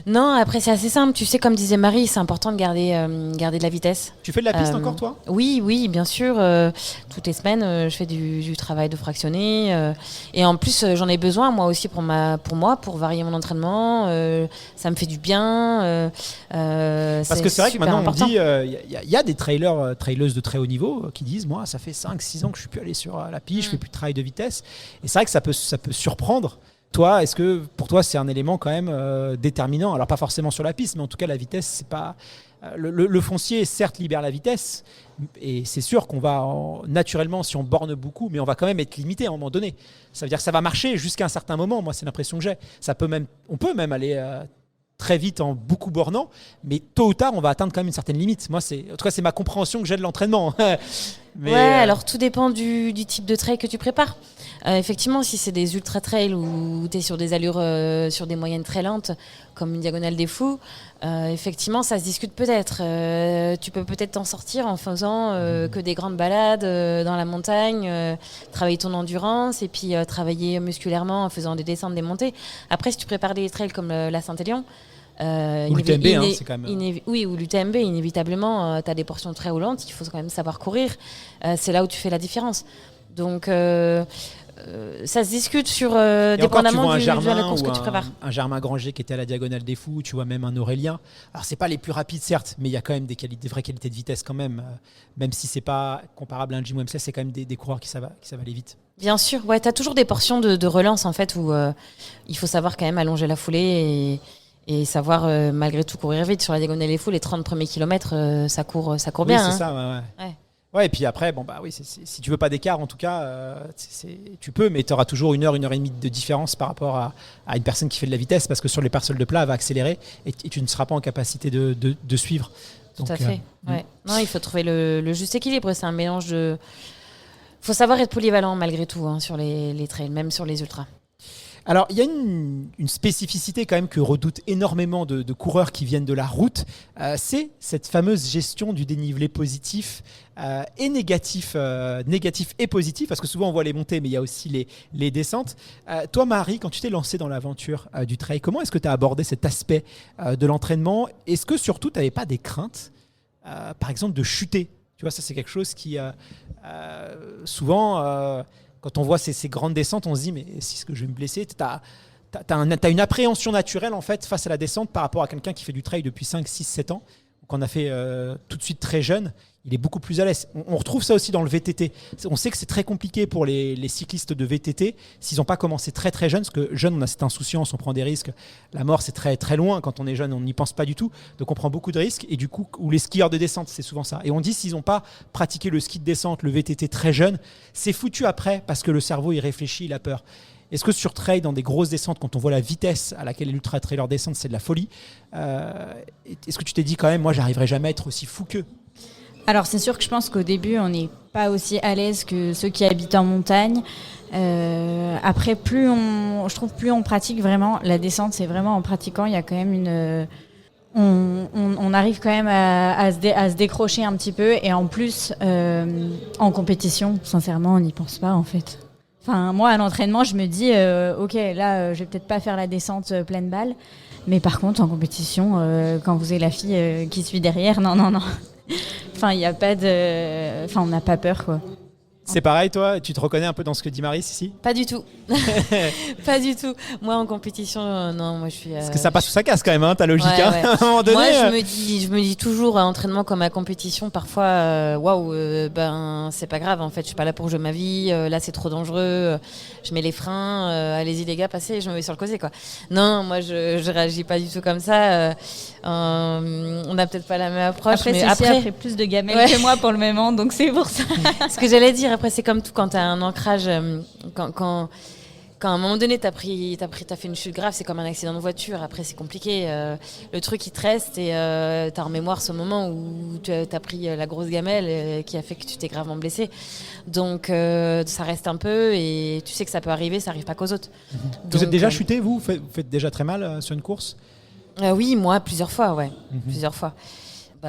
Non, après c'est assez simple. Tu sais, comme disait Marie, c'est important de garder de la vitesse. Tu fais de la piste encore, toi? Oui, bien sûr. Toutes les semaines, je fais du travail de fractionné. Et en plus, j'en ai besoin, moi aussi, pour moi, pour varier mon entraînement. Ça me fait du bien. Parce que c'est vrai que maintenant, important. on dit, il y a des traileuses de très haut niveau qui disent, moi, ça fait 5-6 ans que je suis plus allé sur la piste, je fais plus de travail de vitesse. Et c'est vrai que ça peut surprendre. Toi, est-ce que pour toi, c'est un élément quand même déterminant? Alors, pas forcément sur la piste, mais en tout cas, la vitesse, c'est pas... Le foncier, certes, libère la vitesse, et c'est sûr qu'on va naturellement, si on borne beaucoup, mais on va quand même être limité à un moment donné. Ça veut dire que ça va marcher jusqu'à un certain moment. Moi, c'est l'impression que j'ai. On peut même aller très vite en beaucoup bornant, mais tôt ou tard, on va atteindre quand même une certaine limite. Moi, en tout cas, c'est ma compréhension que j'ai de l'entraînement. Mais, alors tout dépend du type de trail que tu prépares. Effectivement, si c'est des ultra trails où tu es sur des allures, sur des moyennes très lentes, comme une diagonale des fous, effectivement, ça se discute peut-être. Tu peux peut-être t'en sortir en faisant que des grandes balades dans la montagne, travailler ton endurance et puis travailler musculairement en faisant des descentes, des montées. Après, si tu prépares des trails comme la Saint-Élion, ou l'UTMB, c'est quand même... Oui, ou l'UTMB, inévitablement, tu as des portions très roulantes, il faut quand même savoir courir. C'est là où tu fais la différence. Donc, ça se discute sur dépendamment de la course que tu prépares. Un Germain Granger qui était à la diagonale des fous, tu vois même un Aurélien. Alors, c'est pas les plus rapides, certes, mais il y a quand même des vraies qualités de vitesse quand même. Même si c'est pas comparable à un Jim Wemsley, c'est quand même des coureurs qui savent aller vite. Bien sûr, ouais, tu as toujours des portions de relance en fait où il faut savoir quand même allonger la foulée et savoir malgré tout courir vite. Sur la diagonale des fous, les 30 premiers kilomètres, ça court bien. Oui, c'est ça, ouais. Ouais, et puis après, si tu veux pas d'écart, en tout cas, tu peux, mais tu auras toujours 1 heure, 1 heure et demie de différence par rapport à une personne qui fait de la vitesse, parce que sur les parcelles de plat, elle va accélérer et tu ne seras pas en capacité de suivre. Tout à fait. Ouais. Non, il faut trouver le juste équilibre. C'est un mélange Faut savoir être polyvalent malgré tout sur les trails, même sur les ultras. Alors, il y a une spécificité quand même que redoutent énormément de coureurs qui viennent de la route, c'est cette fameuse gestion du dénivelé positif et négatif et positif, parce que souvent on voit les montées, mais il y a aussi les descentes. Toi, Marie, quand tu t'es lancée dans l'aventure du trail, comment est-ce que tu as abordé cet aspect de l'entraînement ? Est-ce que surtout, tu n'avais pas des craintes, par exemple, de chuter ? Tu vois, ça c'est quelque chose qui souvent... Quand on voit ces grandes descentes, on se dit, mais si ce que je vais me blesser, t'as une appréhension naturelle en fait face à la descente par rapport à quelqu'un qui fait du trail depuis 5, 6, 7 ans, qu'on a fait tout de suite très jeune. Il est beaucoup plus à l'aise. On retrouve ça aussi dans le VTT. On sait que c'est très compliqué pour les cyclistes de VTT s'ils n'ont pas commencé très très jeunes, parce que jeune, on a cette insouciance, on prend des risques. La mort, c'est très très loin. Quand on est jeune, on n'y pense pas du tout. Donc on prend beaucoup de risques. Et du coup, ou les skieurs de descente, c'est souvent ça. Et on dit s'ils n'ont pas pratiqué le ski de descente, le VTT très jeune, c'est foutu après, parce que le cerveau, il réfléchit, il a peur. Est-ce que sur trail, dans des grosses descentes, quand on voit la vitesse à laquelle les ultra-trailers descendent, c'est de la folie, est-ce que tu t'es dit quand même, moi, j'arriverai jamais à être aussi fou qu'eux ? Alors c'est sûr que je pense qu'au début on n'est pas aussi à l'aise que ceux qui habitent en montagne. Après je trouve plus on pratique vraiment la descente, c'est vraiment en pratiquant, il y a quand même on arrive quand même à se décrocher un petit peu, et en plus en compétition, sincèrement on n'y pense pas en fait. Enfin moi à l'entraînement je me dis ok là je vais peut-être pas faire la descente pleine balle, mais par contre en compétition quand vous avez la fille qui suit derrière, non. Enfin, il y a pas de... Enfin, on n'a pas peur, quoi. C'est pareil, toi ? Tu te reconnais un peu dans ce que dit Marie ici ? Pas du tout. Pas du tout. Moi, en compétition, non, moi je suis... Parce que ça passe ou ça casse quand même, ta logique. Ouais. À un moment donné, moi, je me dis toujours à entraînement comme à compétition, parfois, c'est pas grave, en fait, je suis pas là pour jouer ma vie, là c'est trop dangereux, je mets les freins, allez-y les gars, passez, et je me mets sur le côté, quoi. Non, moi je réagis pas du tout comme ça. On n'a peut-être pas la même approche. Après, mais après plus de gamelles que moi pour le moment, donc c'est pour ça. Ce que j'allais dire, après, c'est comme tout quand tu as un ancrage, quand à un moment donné, t'as fait une chute grave, c'est comme un accident de voiture. Après, c'est compliqué. Le truc, il te reste, et t'as en mémoire ce moment où t'as pris la grosse gamelle qui a fait que tu t'es gravement blessé. Donc, ça reste un peu, et tu sais que ça peut arriver, ça arrive pas qu'aux autres. Vous êtes déjà chuté, vous faites déjà très mal sur une course ? Oui, moi, plusieurs fois, ouais. Plusieurs fois.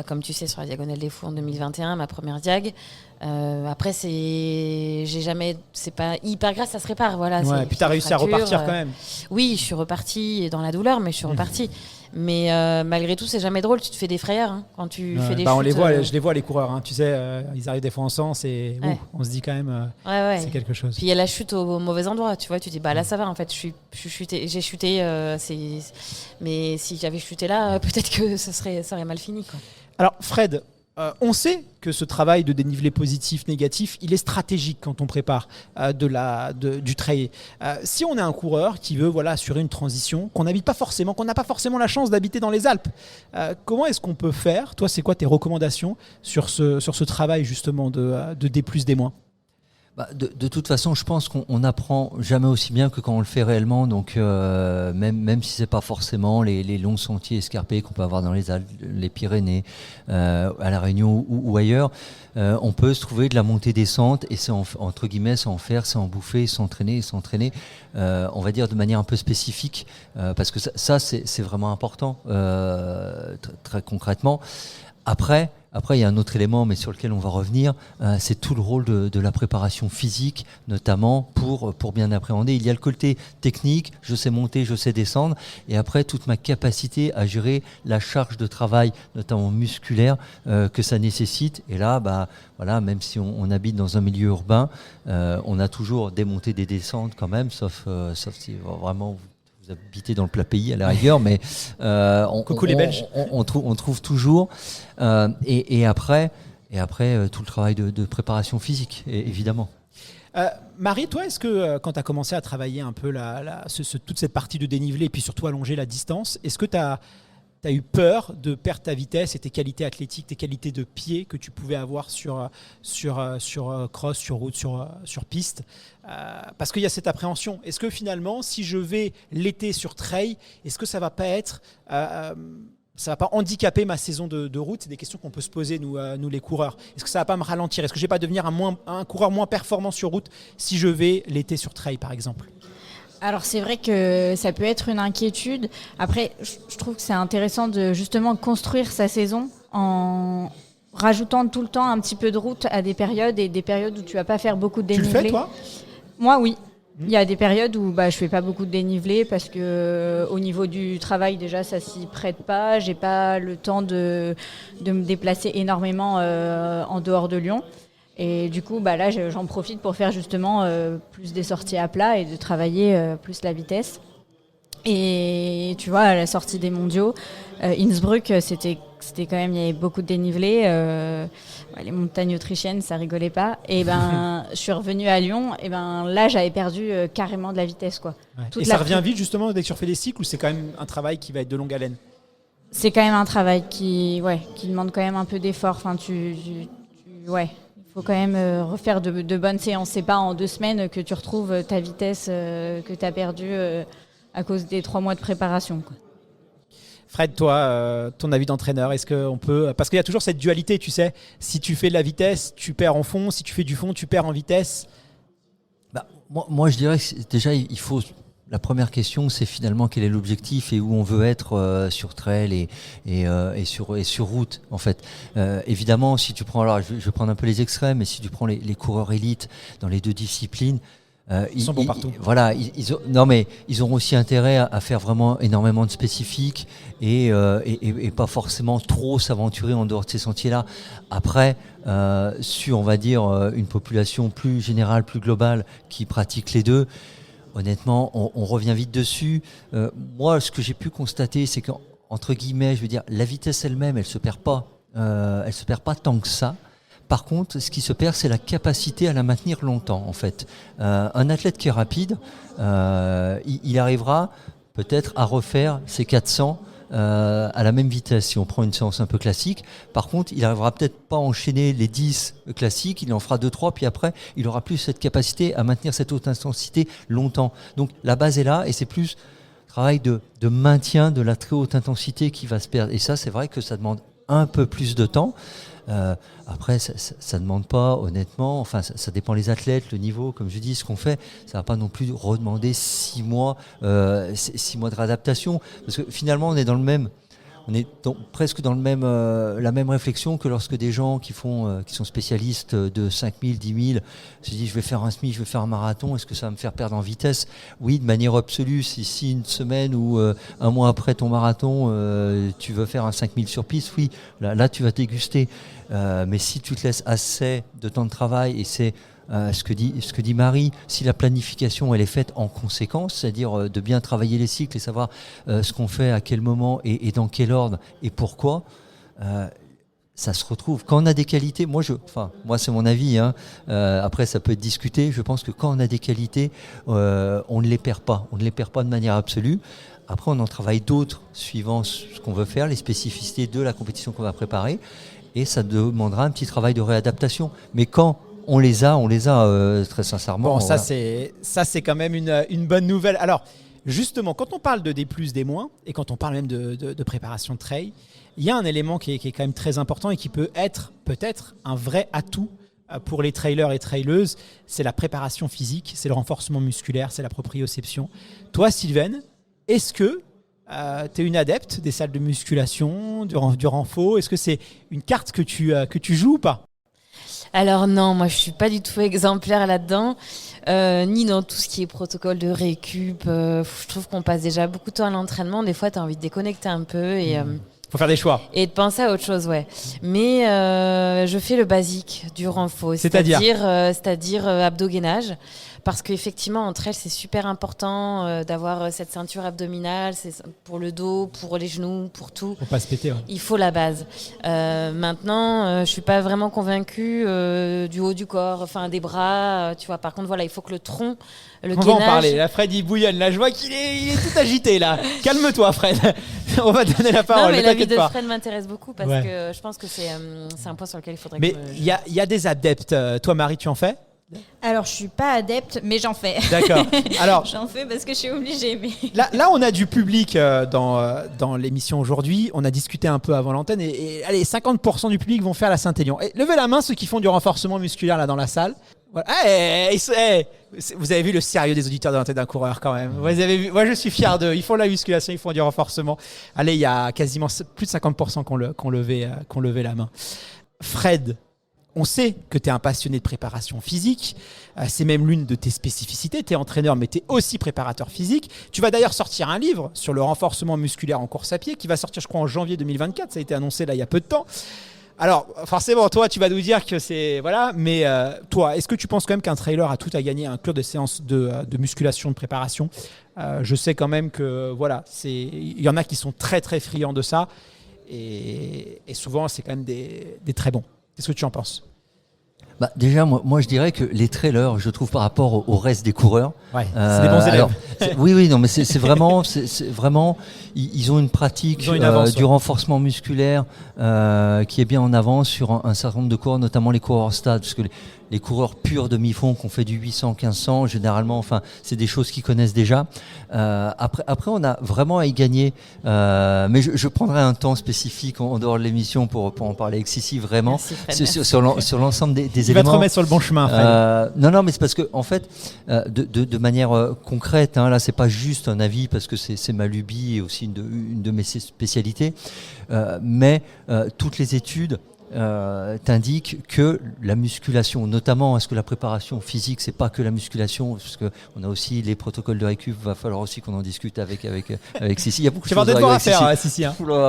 Comme tu sais, sur la Diagonale des Fous en 2021, ma première diag. Après, c'est pas hyper grave, ça se répare. Voilà, ouais, puis tu as réussi à repartir quand même. Oui, je suis repartie dans la douleur, mais je suis repartie. Mais malgré tout, c'est jamais drôle, tu te fais des frayeurs quand tu fais des chutes. Je les vois, les coureurs. Tu sais, ils arrivent des fois en sens et on se dit quand même c'est quelque chose. Puis il y a la chute au mauvais endroit, tu vois. Tu dis, là ça va, en fait, j'ai chuté. Mais si j'avais chuté là, peut-être que ça aurait mal fini, quoi. Alors, Fred, on sait que ce travail de dénivelé positif, négatif, il est stratégique quand on prépare du trail. Si on est un coureur qui veut assurer une transition, qu'on n'a pas forcément la chance d'habiter dans les Alpes, comment est-ce qu'on peut faire ? Toi, c'est quoi tes recommandations sur ce travail justement de D plus D-? De toute façon, je pense qu'on n'apprend jamais aussi bien que quand on le fait réellement. Donc, même si c'est pas forcément les longs sentiers escarpés qu'on peut avoir dans les Alpes, les Pyrénées, à La Réunion ou ailleurs, on peut se trouver de la montée-descente, et c'est entre guillemets, c'est en faire, c'est en bouffer, s'entraîner, on va dire de manière un peu spécifique, parce que ça c'est vraiment important, très concrètement. Après, il y a un autre élément, mais sur lequel on va revenir, c'est tout le rôle de la préparation physique, notamment pour bien appréhender. Il y a le côté technique, je sais monter, je sais descendre, et après toute ma capacité à gérer la charge de travail, notamment musculaire, que ça nécessite. Et là, même si on habite dans un milieu urbain, on a toujours des montées, des descentes quand même, sauf si vraiment vous habitez dans le plat pays à la rigueur, mais coucou les Belges. On trouve toujours. Et après, tout le travail de préparation physique, évidemment. Marie, toi, est-ce que quand tu as commencé à travailler un peu toute cette partie de dénivelé, et puis surtout allonger la distance, est-ce que tu as eu peur de perdre ta vitesse et tes qualités athlétiques, tes qualités de pied que tu pouvais avoir sur cross, sur route, sur piste, parce qu'il y a cette appréhension. Est-ce que finalement, si je vais l'été sur trail, est-ce que ça va pas être ça va pas handicaper ma saison de route? C'est des questions qu'on peut se poser, nous les coureurs. Est-ce que ça va pas me ralentir? Est-ce que je vais pas devenir un coureur moins performant sur route si je vais l'été sur trail, par exemple? Alors c'est vrai que ça peut être une inquiétude. Après, je trouve que c'est intéressant de justement construire sa saison en rajoutant tout le temps un petit peu de route à des périodes et des périodes où tu vas pas faire beaucoup de dénivelé. Tu le fais, toi? Moi, oui. Il y a des périodes où je fais pas beaucoup de dénivelé parce que au niveau du travail déjà ça s'y prête pas. J'ai pas le temps de me déplacer énormément en dehors de Lyon. Et du coup, là, j'en profite pour faire justement plus des sorties à plat et de travailler plus la vitesse. Et tu vois, à la sortie des mondiaux, Innsbruck, c'était quand même, il y avait beaucoup de dénivelé. Les montagnes autrichiennes, ça rigolait pas. Et je suis revenue à Lyon. Et là, j'avais perdu carrément de la vitesse, quoi. Ouais. Et ça revient vite justement dès que tu refais des cycles, ou c'est quand même un travail qui va être de longue haleine? C'est quand même un travail qui demande quand même un peu d'effort. Enfin, il faut quand même refaire de bonnes séances. C'est pas en 2 semaines que tu retrouves ta vitesse que tu as perdue à cause des 3 mois de préparation, quoi. Fred, toi, ton avis d'entraîneur, est-ce qu'on peut... Parce qu'il y a toujours cette dualité, tu sais. Si tu fais de la vitesse, tu perds en fond. Si tu fais du fond, tu perds en vitesse. Moi, je dirais que déjà, il faut... La première question, c'est finalement quel est l'objectif et où on veut être sur trail et sur route, en fait. Évidemment, si tu prends... Alors, je vais prendre un peu les extrêmes, mais si tu prends les coureurs élites dans les 2 disciplines, ils sont bons partout. Voilà, ils ont aussi intérêt à faire vraiment énormément de spécifiques et pas forcément trop s'aventurer en dehors de ces sentiers-là. Après, sur, on va dire, une population plus générale, plus globale, qui pratique les deux, honnêtement, on revient vite dessus. Moi, ce que j'ai pu constater, c'est qu'entre guillemets, je veux dire, la vitesse elle-même, elle se perd pas tant que ça. Par contre, ce qui se perd, c'est la capacité à la maintenir longtemps, en fait. Un athlète qui est rapide, il arrivera peut-être à refaire ses 400 à la même vitesse si on prend une séance un peu classique. Par contre, il n'arrivera peut-être pas à enchaîner les 10 classiques, il en fera 2-3, puis après, il aura plus cette capacité à maintenir cette haute intensité longtemps. Donc la base est là et c'est plus travail de maintien de la très haute intensité qui va se perdre. Et ça, c'est vrai que ça demande un peu plus de temps. Après, ça demande pas, honnêtement, enfin, ça dépend les athlètes, le niveau, comme je dis, ce qu'on fait, ça va pas non plus redemander 6 mois de réadaptation, parce que finalement, on est presque dans la même réflexion que lorsque des gens qui sont spécialistes de 5000, 10 000 se disent je vais faire un semi, je vais faire un marathon, est-ce que ça va me faire perdre en vitesse? Oui, de manière absolue, si une semaine ou un mois après ton marathon, tu veux faire un 5000 sur piste, oui, là tu vas déguster. Mais si tu te laisses assez de temps de travail, et c'est ce que dit Marie, si la planification elle est faite en conséquence, c'est-à-dire de bien travailler les cycles et savoir ce qu'on fait à quel moment et dans quel ordre et pourquoi, ça se retrouve. Quand on a des qualités, moi c'est mon avis, hein, après ça peut être discuté, je pense que quand on a des qualités, on ne les perd pas de manière absolue. Après on en travaille d'autres suivant ce qu'on veut faire, les spécificités de la compétition qu'on va préparer, et ça demandera un petit travail de réadaptation. Mais quand on les a très sincèrement. Bon, ça c'est quand même une bonne nouvelle. Alors, justement, quand on parle de des plus, des moins, et quand on parle même de préparation de trail, il y a un élément qui est quand même très important et qui peut être peut-être un vrai atout pour les trailers et traileuses, c'est la préparation physique, c'est le renforcement musculaire, c'est la proprioception. Toi, Sylvaine, est-ce que tu es une adepte des salles de musculation, du renfort? Est-ce que c'est une carte que tu joues ou pas? Alors non, moi je suis pas du tout exemplaire là-dedans, ni dans tout ce qui est protocole de récup. Je trouve qu'on passe déjà beaucoup de temps à l'entraînement. Des fois, tu as envie de déconnecter un peu et faut faire des choix. Et de penser à autre chose, ouais. Mais je fais le basique du renfort, c'est-à-dire abdos-gainage. Parce qu'effectivement, entre elles, c'est super important d'avoir cette ceinture abdominale, c'est pour le dos, pour les genoux, pour tout. Faut pas se péter. Ouais. Il faut la base. Maintenant, je suis pas vraiment convaincue du haut du corps, enfin des bras. Tu vois. Par contre, voilà, il faut que le tronc, le gainage. On va en parler. Là, Fred, il bouillonne. Là, je vois qu'il est tout agité. Là, calme-toi, Fred. On va te donner la parole. Non, mais ne la vie de pas. Fred m'intéresse beaucoup parce que je pense que c'est un point sur lequel il faudrait. Mais il y a des adeptes. Toi, Marie, tu en fais Alors, je suis pas adepte, mais j'en fais. D'accord. Alors, J'en fais parce que je suis obligée. Mais... là, on a du public dans l'émission aujourd'hui. On a discuté un peu avant l'antenne et allez, 50% du public vont faire la Saint-Élion. Levez la main ceux qui font du renforcement musculaire là dans la salle. Voilà. Vous avez vu le sérieux des auditeurs de la tête d'un coureur quand même. Vous avez vu, moi je suis fier d'eux. Ils font la musculation, ils font du renforcement. Allez, il y a quasiment plus de 50% qui ont levé la main. Fred, on sait que tu es un passionné de préparation physique. C'est même l'une de tes spécificités. Tu es entraîneur, mais tu es aussi préparateur physique. Tu vas d'ailleurs sortir un livre sur le renforcement musculaire en course à pied qui va sortir, je crois, en janvier 2024. Ça a été annoncé là il y a peu de temps. Alors, forcément, toi, tu vas nous dire que c'est... Voilà, mais toi, est-ce que tu penses quand même qu'un trailer a tout à gagner à inclure des séances de musculation, de préparation ? Je sais quand même que, voilà, il y en a qui sont très, très friands de ça. Et souvent, c'est quand même des très bons. Qu'est-ce que tu en penses ? Déjà, moi, je dirais que les trailers, je trouve par rapport au reste des coureurs, ouais, c'est des bons élèves. Oui, non, mais c'est vraiment, ils ont une pratique du renforcement musculaire qui est bien en avance sur un certain nombre de coureurs, notamment les coureurs stade, parce que les coureurs purs demi-fond qu'on fait du 800, 1500, généralement, enfin, c'est des choses qu'ils connaissent déjà. Après, on a vraiment à y gagner, mais je prendrai un temps spécifique en dehors de l'émission pour en parler avec Sissi, vraiment. Merci, sur l'ensemble des Il éléments. va te remettre sur le bon chemin, Fred. Non, mais c'est parce que, en fait, de manière concrète, là, c'est pas juste un avis parce que c'est ma lubie et aussi une de mes spécialités, mais toutes les études t'indique que la musculation, notamment est-ce que la préparation physique, c'est pas que la musculation, parce que on a aussi les protocoles de récup, va falloir aussi qu'on en discute avec Sissi. Il y a beaucoup de choses à faire, Sissi.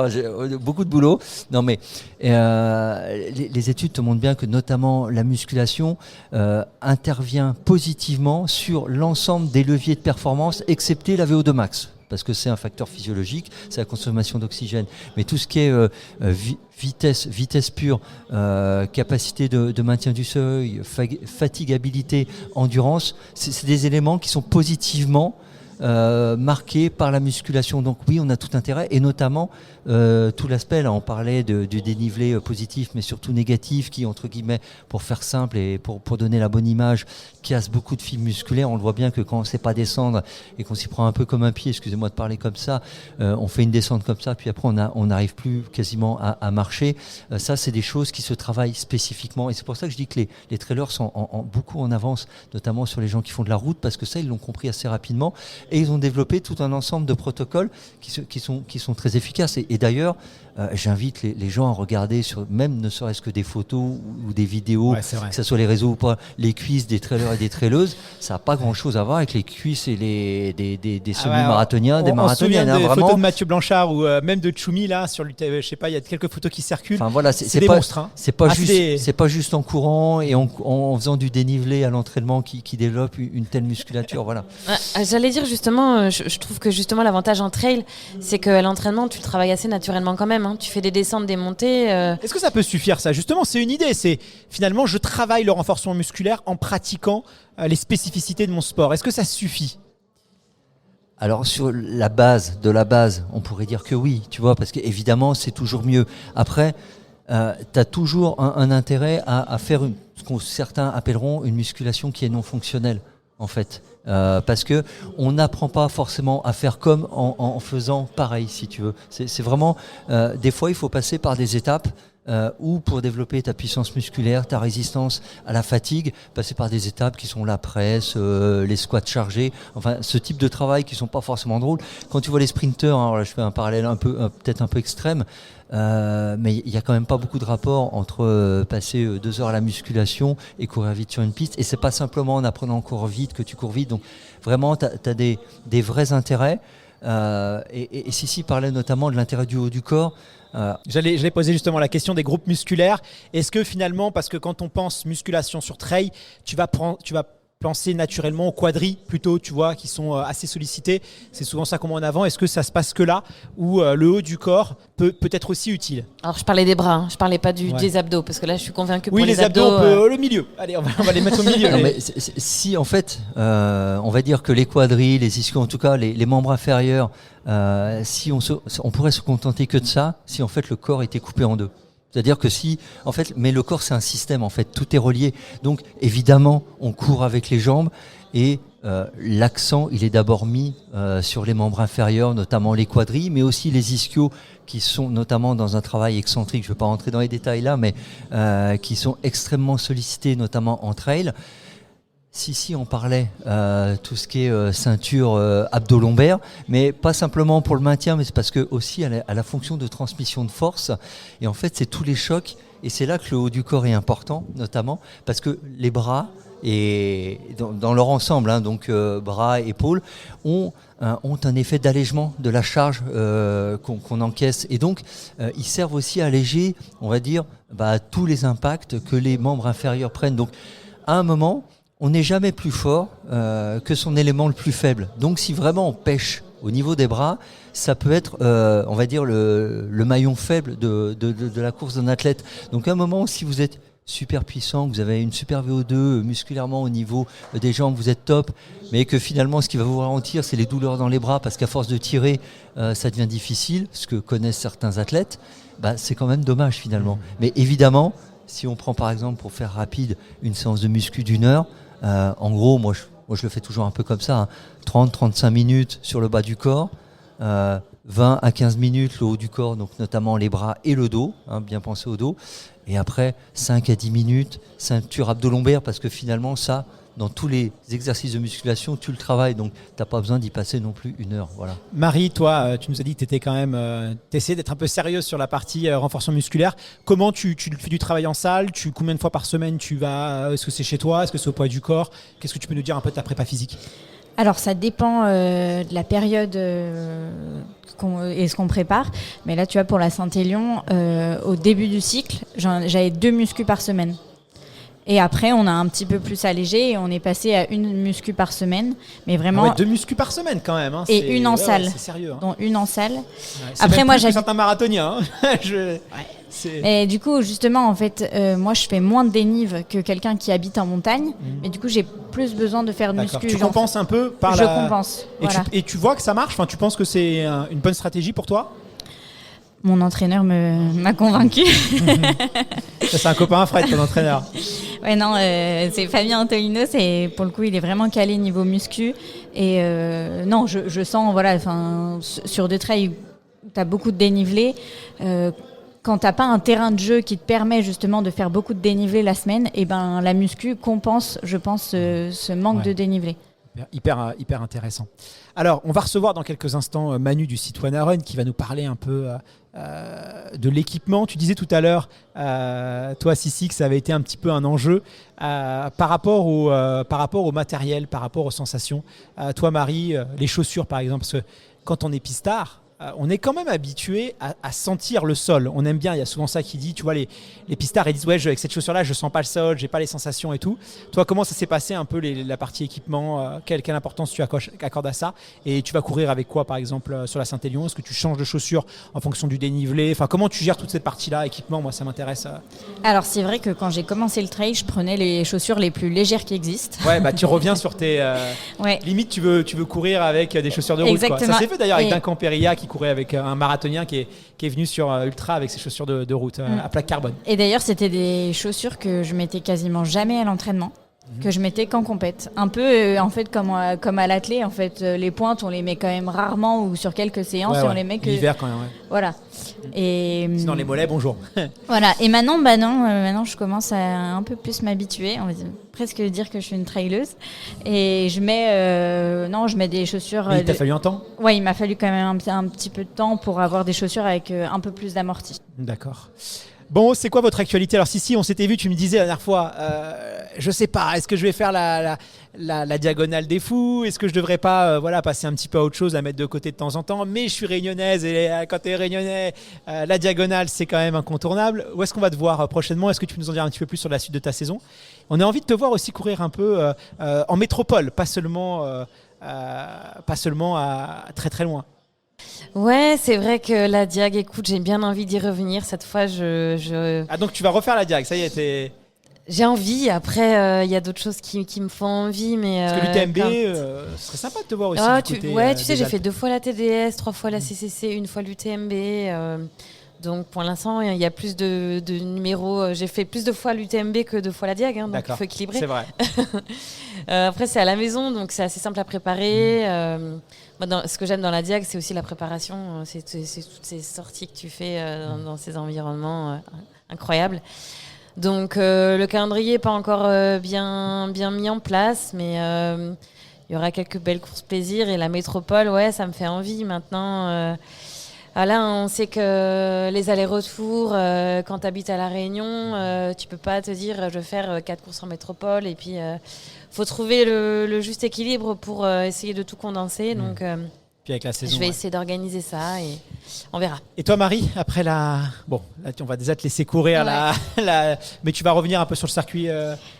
J'ai beaucoup de boulot. Non mais les études te montrent bien que notamment la musculation intervient positivement sur l'ensemble des leviers de performance, excepté la VO2 max. Parce que c'est un facteur physiologique, c'est la consommation d'oxygène. Mais tout ce qui est vitesse pure, capacité de maintien du seuil, fatigabilité, endurance, c'est des éléments qui sont positivement marqués par la musculation. Donc oui, on a tout intérêt, et notamment tout l'aspect, là on parlait du dénivelé positif, mais surtout négatif, qui entre guillemets, pour faire simple et pour donner la bonne image, casse beaucoup de fibres musculaires. On le voit bien que quand on ne sait pas descendre et qu'on s'y prend un peu comme un pied, excusez-moi de parler comme ça, on fait une descente comme ça, puis après on n'arrive plus quasiment à marcher. Ça, c'est des choses qui se travaillent spécifiquement, et c'est pour ça que je dis que les trailers sont beaucoup en avance, notamment sur les gens qui font de la route, parce que ça, ils l'ont compris assez rapidement, et ils ont développé tout un ensemble de protocoles qui sont très efficaces. Et d'ailleurs, j'invite les gens à regarder, même ne serait-ce que des photos ou des vidéos, que ce soit les réseaux ou pas, les cuisses des trailers et des trailers, ça n'a pas grand-chose à voir avec les cuisses et des semi-marathoniens, des marathoniennes. On se souvient des vraiment. photos de Mathieu Blanchard ou même de Choumi, là, sur je sais pas, il y a quelques photos qui circulent. Enfin, voilà, c'est des monstres. Hein. C'est pas juste en courant et en faisant du dénivelé à l'entraînement qui développe une telle musculature. Voilà. J'allais dire justement, je trouve que justement l'avantage en trail, c'est qu'à l'entraînement, tu le travailles assez naturellement quand même. Tu fais des descentes, des montées. Est-ce que ça peut suffire, ça ? Justement, c'est une idée. C'est finalement, je travaille le renforcement musculaire en pratiquant les spécificités de mon sport. Est-ce que ça suffit ? Alors sur la base, on pourrait dire que oui, tu vois, parce qu'évidemment, c'est toujours mieux. Après, tu as toujours un intérêt à faire ce que certains appelleront une musculation qui est non fonctionnelle, en fait. Parce que on n'apprend pas forcément à faire comme en faisant pareil, si tu veux. C'est vraiment des fois il faut passer par des étapes ou pour développer ta puissance musculaire, ta résistance à la fatigue, passer par des étapes qui sont la presse, les squats chargés, enfin ce type de travail qui sont pas forcément drôles. Quand tu vois les sprinteurs, alors là je fais un parallèle peut-être un peu extrême, mais il y a quand même pas beaucoup de rapport entre passer 2 heures à la musculation et courir vite sur une piste. Et c'est pas simplement en apprenant à courir vite que tu cours vite. Donc vraiment, tu as des vrais intérêts. Et Sissi parlait notamment de l'intérêt du haut du corps. J'allais poser justement la question des groupes musculaires. Est-ce que finalement, parce que quand on pense musculation sur trail, tu vas penser naturellement aux quadris plutôt, tu vois, qui sont assez sollicités. C'est souvent ça qu'on met en avant. Est-ce que ça se passe que là où le haut du corps peut être aussi utile ? Alors je parlais des bras, je parlais pas des abdos, parce que là je suis convaincue pour les abdos. On peut le milieu. Allez, on va les mettre au milieu. Non, mais si en fait, on va dire que les quadris, les ischios, en tout cas les membres inférieurs, si on pourrait se contenter que de ça, si en fait le corps était coupé en deux. C'est-à-dire que mais le corps c'est un système en fait, tout est relié. Donc évidemment, on court avec les jambes et l'accent il est d'abord mis sur les membres inférieurs, notamment les quadrilles, mais aussi les ischios qui sont notamment dans un travail excentrique. Je ne vais pas rentrer dans les détails là, mais qui sont extrêmement sollicités, notamment en trail. Si, on parlait tout ce qui est ceinture abdo-lombaire, mais pas simplement pour le maintien, mais c'est parce que aussi elle a la fonction de transmission de force. Et en fait, c'est tous les chocs, et c'est là que le haut du corps est important, notamment parce que les bras et dans leur ensemble, hein, donc bras, épaules, ont un effet d'allègement de la charge qu'on encaisse, et donc ils servent aussi à alléger, on va dire, tous les impacts que les membres inférieurs prennent. Donc à un moment, on n'est jamais plus fort que son élément le plus faible. Donc si vraiment on pêche au niveau des bras, ça peut être, on va dire, le maillon faible de la course d'un athlète. Donc à un moment, si vous êtes super puissant, que vous avez une super VO2 musculairement au niveau des jambes, vous êtes top, mais que finalement ce qui va vous ralentir, c'est les douleurs dans les bras, parce qu'à force de tirer, ça devient difficile, ce que connaissent certains athlètes, c'est quand même dommage finalement. Mais évidemment, si on prend par exemple, pour faire rapide, une séance de muscu d'1 heure, en gros, moi je le fais toujours un peu comme ça, hein, 30-35 minutes sur le bas du corps, 20 à 15 minutes le haut du corps, donc notamment les bras et le dos, hein, bien penser au dos, et après 5 à 10 minutes ceinture abdo-lombaire, parce que finalement ça, dans tous les exercices de musculation, tu le travailles, donc tu n'as pas besoin d'y passer non plus 1 heure. Voilà. Marie, toi, tu nous as dit que tu étais quand même, t'essayais d'être un peu sérieuse sur la partie renforcement musculaire. Comment tu fais du travail en salle? Combien de fois par semaine tu vas? Est-ce que c'est chez toi? Est-ce que c'est au poids du corps? Qu'est-ce que tu peux nous dire un peu de ta prépa physique? Alors ça dépend de la période et ce qu'on prépare. Mais là, tu vois, pour la Saint-Élion, au début du cycle, j'avais 2 muscus par semaine. Et après, on a un petit peu plus allégé et on est passé à 1 muscu par semaine. Mais vraiment. 2 muscus par semaine quand même. Hein. Et une en salle. C'est sérieux. Hein. Dont 1 en salle. Ouais, c'est après, même moi, plus que certains marathoniens. Hein. Et du coup, justement, en fait, moi, je fais moins de dénive que quelqu'un qui habite en montagne. Mais du coup, j'ai plus besoin de faire de muscu. Tu compenses un peu par Je compense. Voilà. Et tu vois que ça marche? Enfin, tu penses que c'est une bonne stratégie pour toi? Mon entraîneur m'a convaincu. Ça, c'est un copain Fred, ton entraîneur. Ouais, non, c'est Fabien Antolino, pour le coup, il est vraiment calé niveau muscu. Et non, je sens, voilà, sur des trails où tu as beaucoup de dénivelé, quand tu n'as pas un terrain de jeu qui te permet justement de faire beaucoup de dénivelé la semaine, et ben la muscu compense, je pense, ce manque de dénivelé. Hyper intéressant. Alors, on va recevoir dans quelques instants Manu du site OneRun qui va nous parler un peu de l'équipement. Tu disais tout à l'heure, toi Sissi, que ça avait été un petit peu un enjeu par rapport au matériel, par rapport aux sensations. Toi Marie, les chaussures par exemple, parce que quand on est pistard, on est quand même habitué à sentir le sol. On aime bien, il y a souvent ça qui dit, tu vois, les pistards, ils disent ouais, avec cette chaussure-là, je sens pas le sol, j'ai pas les sensations et tout. Toi, comment ça s'est passé un peu la partie équipement? Quelle importance tu accordes à ça? Et tu vas courir avec quoi, par exemple, sur la Saint-Élion? Est-ce que tu changes de chaussures en fonction du dénivelé? Enfin, comment tu gères toute cette partie-là, équipement? Moi, ça m'intéresse. Alors, c'est vrai que quand j'ai commencé le trail, je prenais les chaussures les plus légères qui existent. Ouais, tu reviens sur tes... ouais. Limite, tu veux courir avec des chaussures de route. Exactement. Quoi. Ça s'est fait d'ailleurs avec Duncan Perilla qui courait avec un marathonien qui est venu sur Ultra avec ses chaussures de route à plaque carbone. Et d'ailleurs, c'était des chaussures que je mettais quasiment jamais à l'entraînement, que je mettais qu'en compète. Un peu en fait comme à l'athlé, en fait, les pointes, on les met quand même rarement ou sur quelques séances, et on les met que l'hiver quand même. Ouais. Voilà. Et sinon les mollets, bonjour. Voilà. Et maintenant, maintenant, je commence à un peu plus m'habituer. On va presque dire que je suis une traileuse. Et je mets des chaussures. Mais il t'a fallu un temps? Ouais, il m'a fallu quand même un petit peu de temps pour avoir des chaussures avec un peu plus d'amorti. D'accord. Bon, c'est quoi votre actualité? Alors Sissi, on s'était vu, tu me disais la dernière fois, je sais pas, est-ce que je vais faire la diagonale des fous? Est-ce que je devrais pas passer un petit peu à autre chose, à mettre de côté de temps en temps? Mais je suis réunionnaise et quand tu es réunionnais, la diagonale c'est quand même incontournable. Où est-ce qu'on va te voir prochainement? Est-ce que tu peux nous en dire un petit peu plus sur la suite de ta saison? On a envie de te voir aussi courir un peu en métropole, pas seulement à très très loin. Ouais, c'est vrai que la diag, écoute, j'ai bien envie d'y revenir. Cette fois, Ah, donc tu vas refaire la diag, ça y est, j'ai envie. Après, il y a d'autres choses qui me font envie. Mais, parce que l'UTMB, ce serait sympa de te voir aussi du côté tu sais, j'ai fait 2 fois la TDS, 3 fois la CCC, 1 fois l'UTMB. Donc pour l'instant, il y a plus de numéros. J'ai fait plus de fois l'UTMB que 2 fois la Diag, donc il faut équilibrer. C'est vrai. Après, c'est à la maison, donc c'est assez simple à préparer. Ce que j'aime dans la Diag, c'est aussi la préparation. C'est toutes ces sorties que tu fais dans ces environnements incroyables. Donc le calendrier n'est pas encore bien mis en place, mais il y aura quelques belles courses plaisir. Et la métropole, ça me fait envie maintenant. Là, on sait que les allers-retours, quand tu habites à La Réunion, tu peux pas te dire je vais faire 4 courses en métropole. Et puis, faut trouver le juste équilibre pour essayer de tout condenser. Donc, Puis avec la saison, je vais essayer d'organiser ça et on verra. Et toi, Marie, après Bon, là, on va déjà te laisser courir, mais tu vas revenir un peu sur le circuit.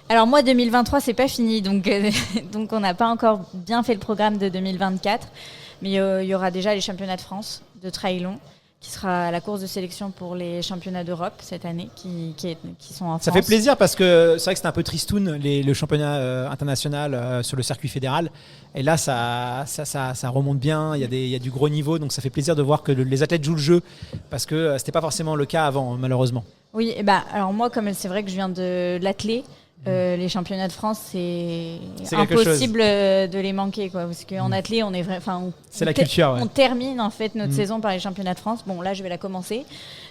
Alors moi, 2023, c'est pas fini, donc on n'a pas encore bien fait le programme de 2024. Mais il y aura déjà les championnats de France de trail long, qui sera la course de sélection pour les championnats d'Europe cette année, qui sont en France. Ça fait plaisir parce que c'est vrai que c'était un peu tristoun, le championnat international sur le circuit fédéral. Et là, ça remonte bien, il y a du gros niveau, donc ça fait plaisir de voir que les athlètes jouent le jeu, parce que c'était pas forcément le cas avant, malheureusement. Oui, alors moi, comme c'est vrai que je viens de l'athlé, les championnats de France, c'est impossible de les manquer, quoi, parce qu'en athlé, on est c'est la culture. Ouais. On termine en fait notre saison par les championnats de France. Bon, là, je vais la commencer,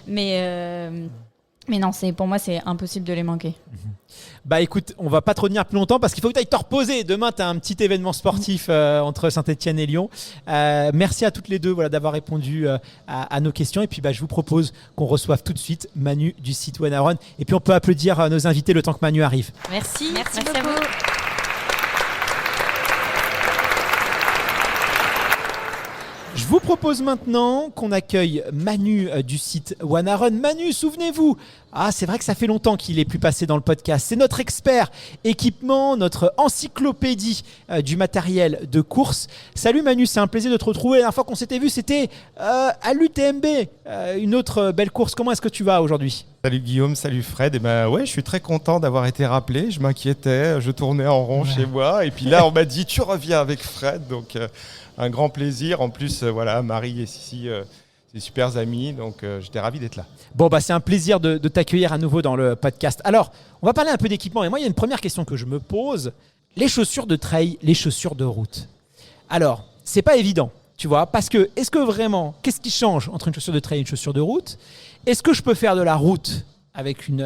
mais non, pour moi, c'est impossible de les manquer. Bah écoute, on va pas trop tenir plus longtemps parce qu'il faut que tu ailles te reposer. Demain, tu as un petit événement sportif entre Saint-Etienne et Lyon. Merci à toutes les deux d'avoir répondu à nos questions. Et puis je vous propose qu'on reçoive tout de suite Manu du site Wanna Run. Et puis on peut applaudir nos invités le temps que Manu arrive. Merci beaucoup. à vous. Je vous propose maintenant qu'on accueille Manu du site Wanna Run. Manu, souvenez-vous, c'est vrai que ça fait longtemps qu'il est plus passé dans le podcast. C'est notre expert équipement, notre encyclopédie du matériel de course. Salut Manu, c'est un plaisir de te retrouver. La dernière fois qu'on s'était vu, c'était à l'UTMB, une autre belle course. Comment est-ce que tu vas aujourd'hui ? Salut Guillaume, salut Fred. Je suis très content d'avoir été rappelé. Je m'inquiétais, je tournais en rond chez moi. Et puis là, on m'a dit, tu reviens avec Fred. Donc, un grand plaisir. En plus, Marie et Sissi, c'est super amis. Donc, j'étais ravi d'être là. Bon, c'est un plaisir de t'accueillir à nouveau dans le podcast. Alors, on va parler un peu d'équipement. Et moi, il y a une première question que je me pose. Les chaussures de trail, les chaussures de route. Alors, c'est pas évident, tu vois, parce que est-ce que vraiment, qu'est-ce qui change entre une chaussure de trail et une chaussure de route ? Est-ce que je peux faire de la route avec une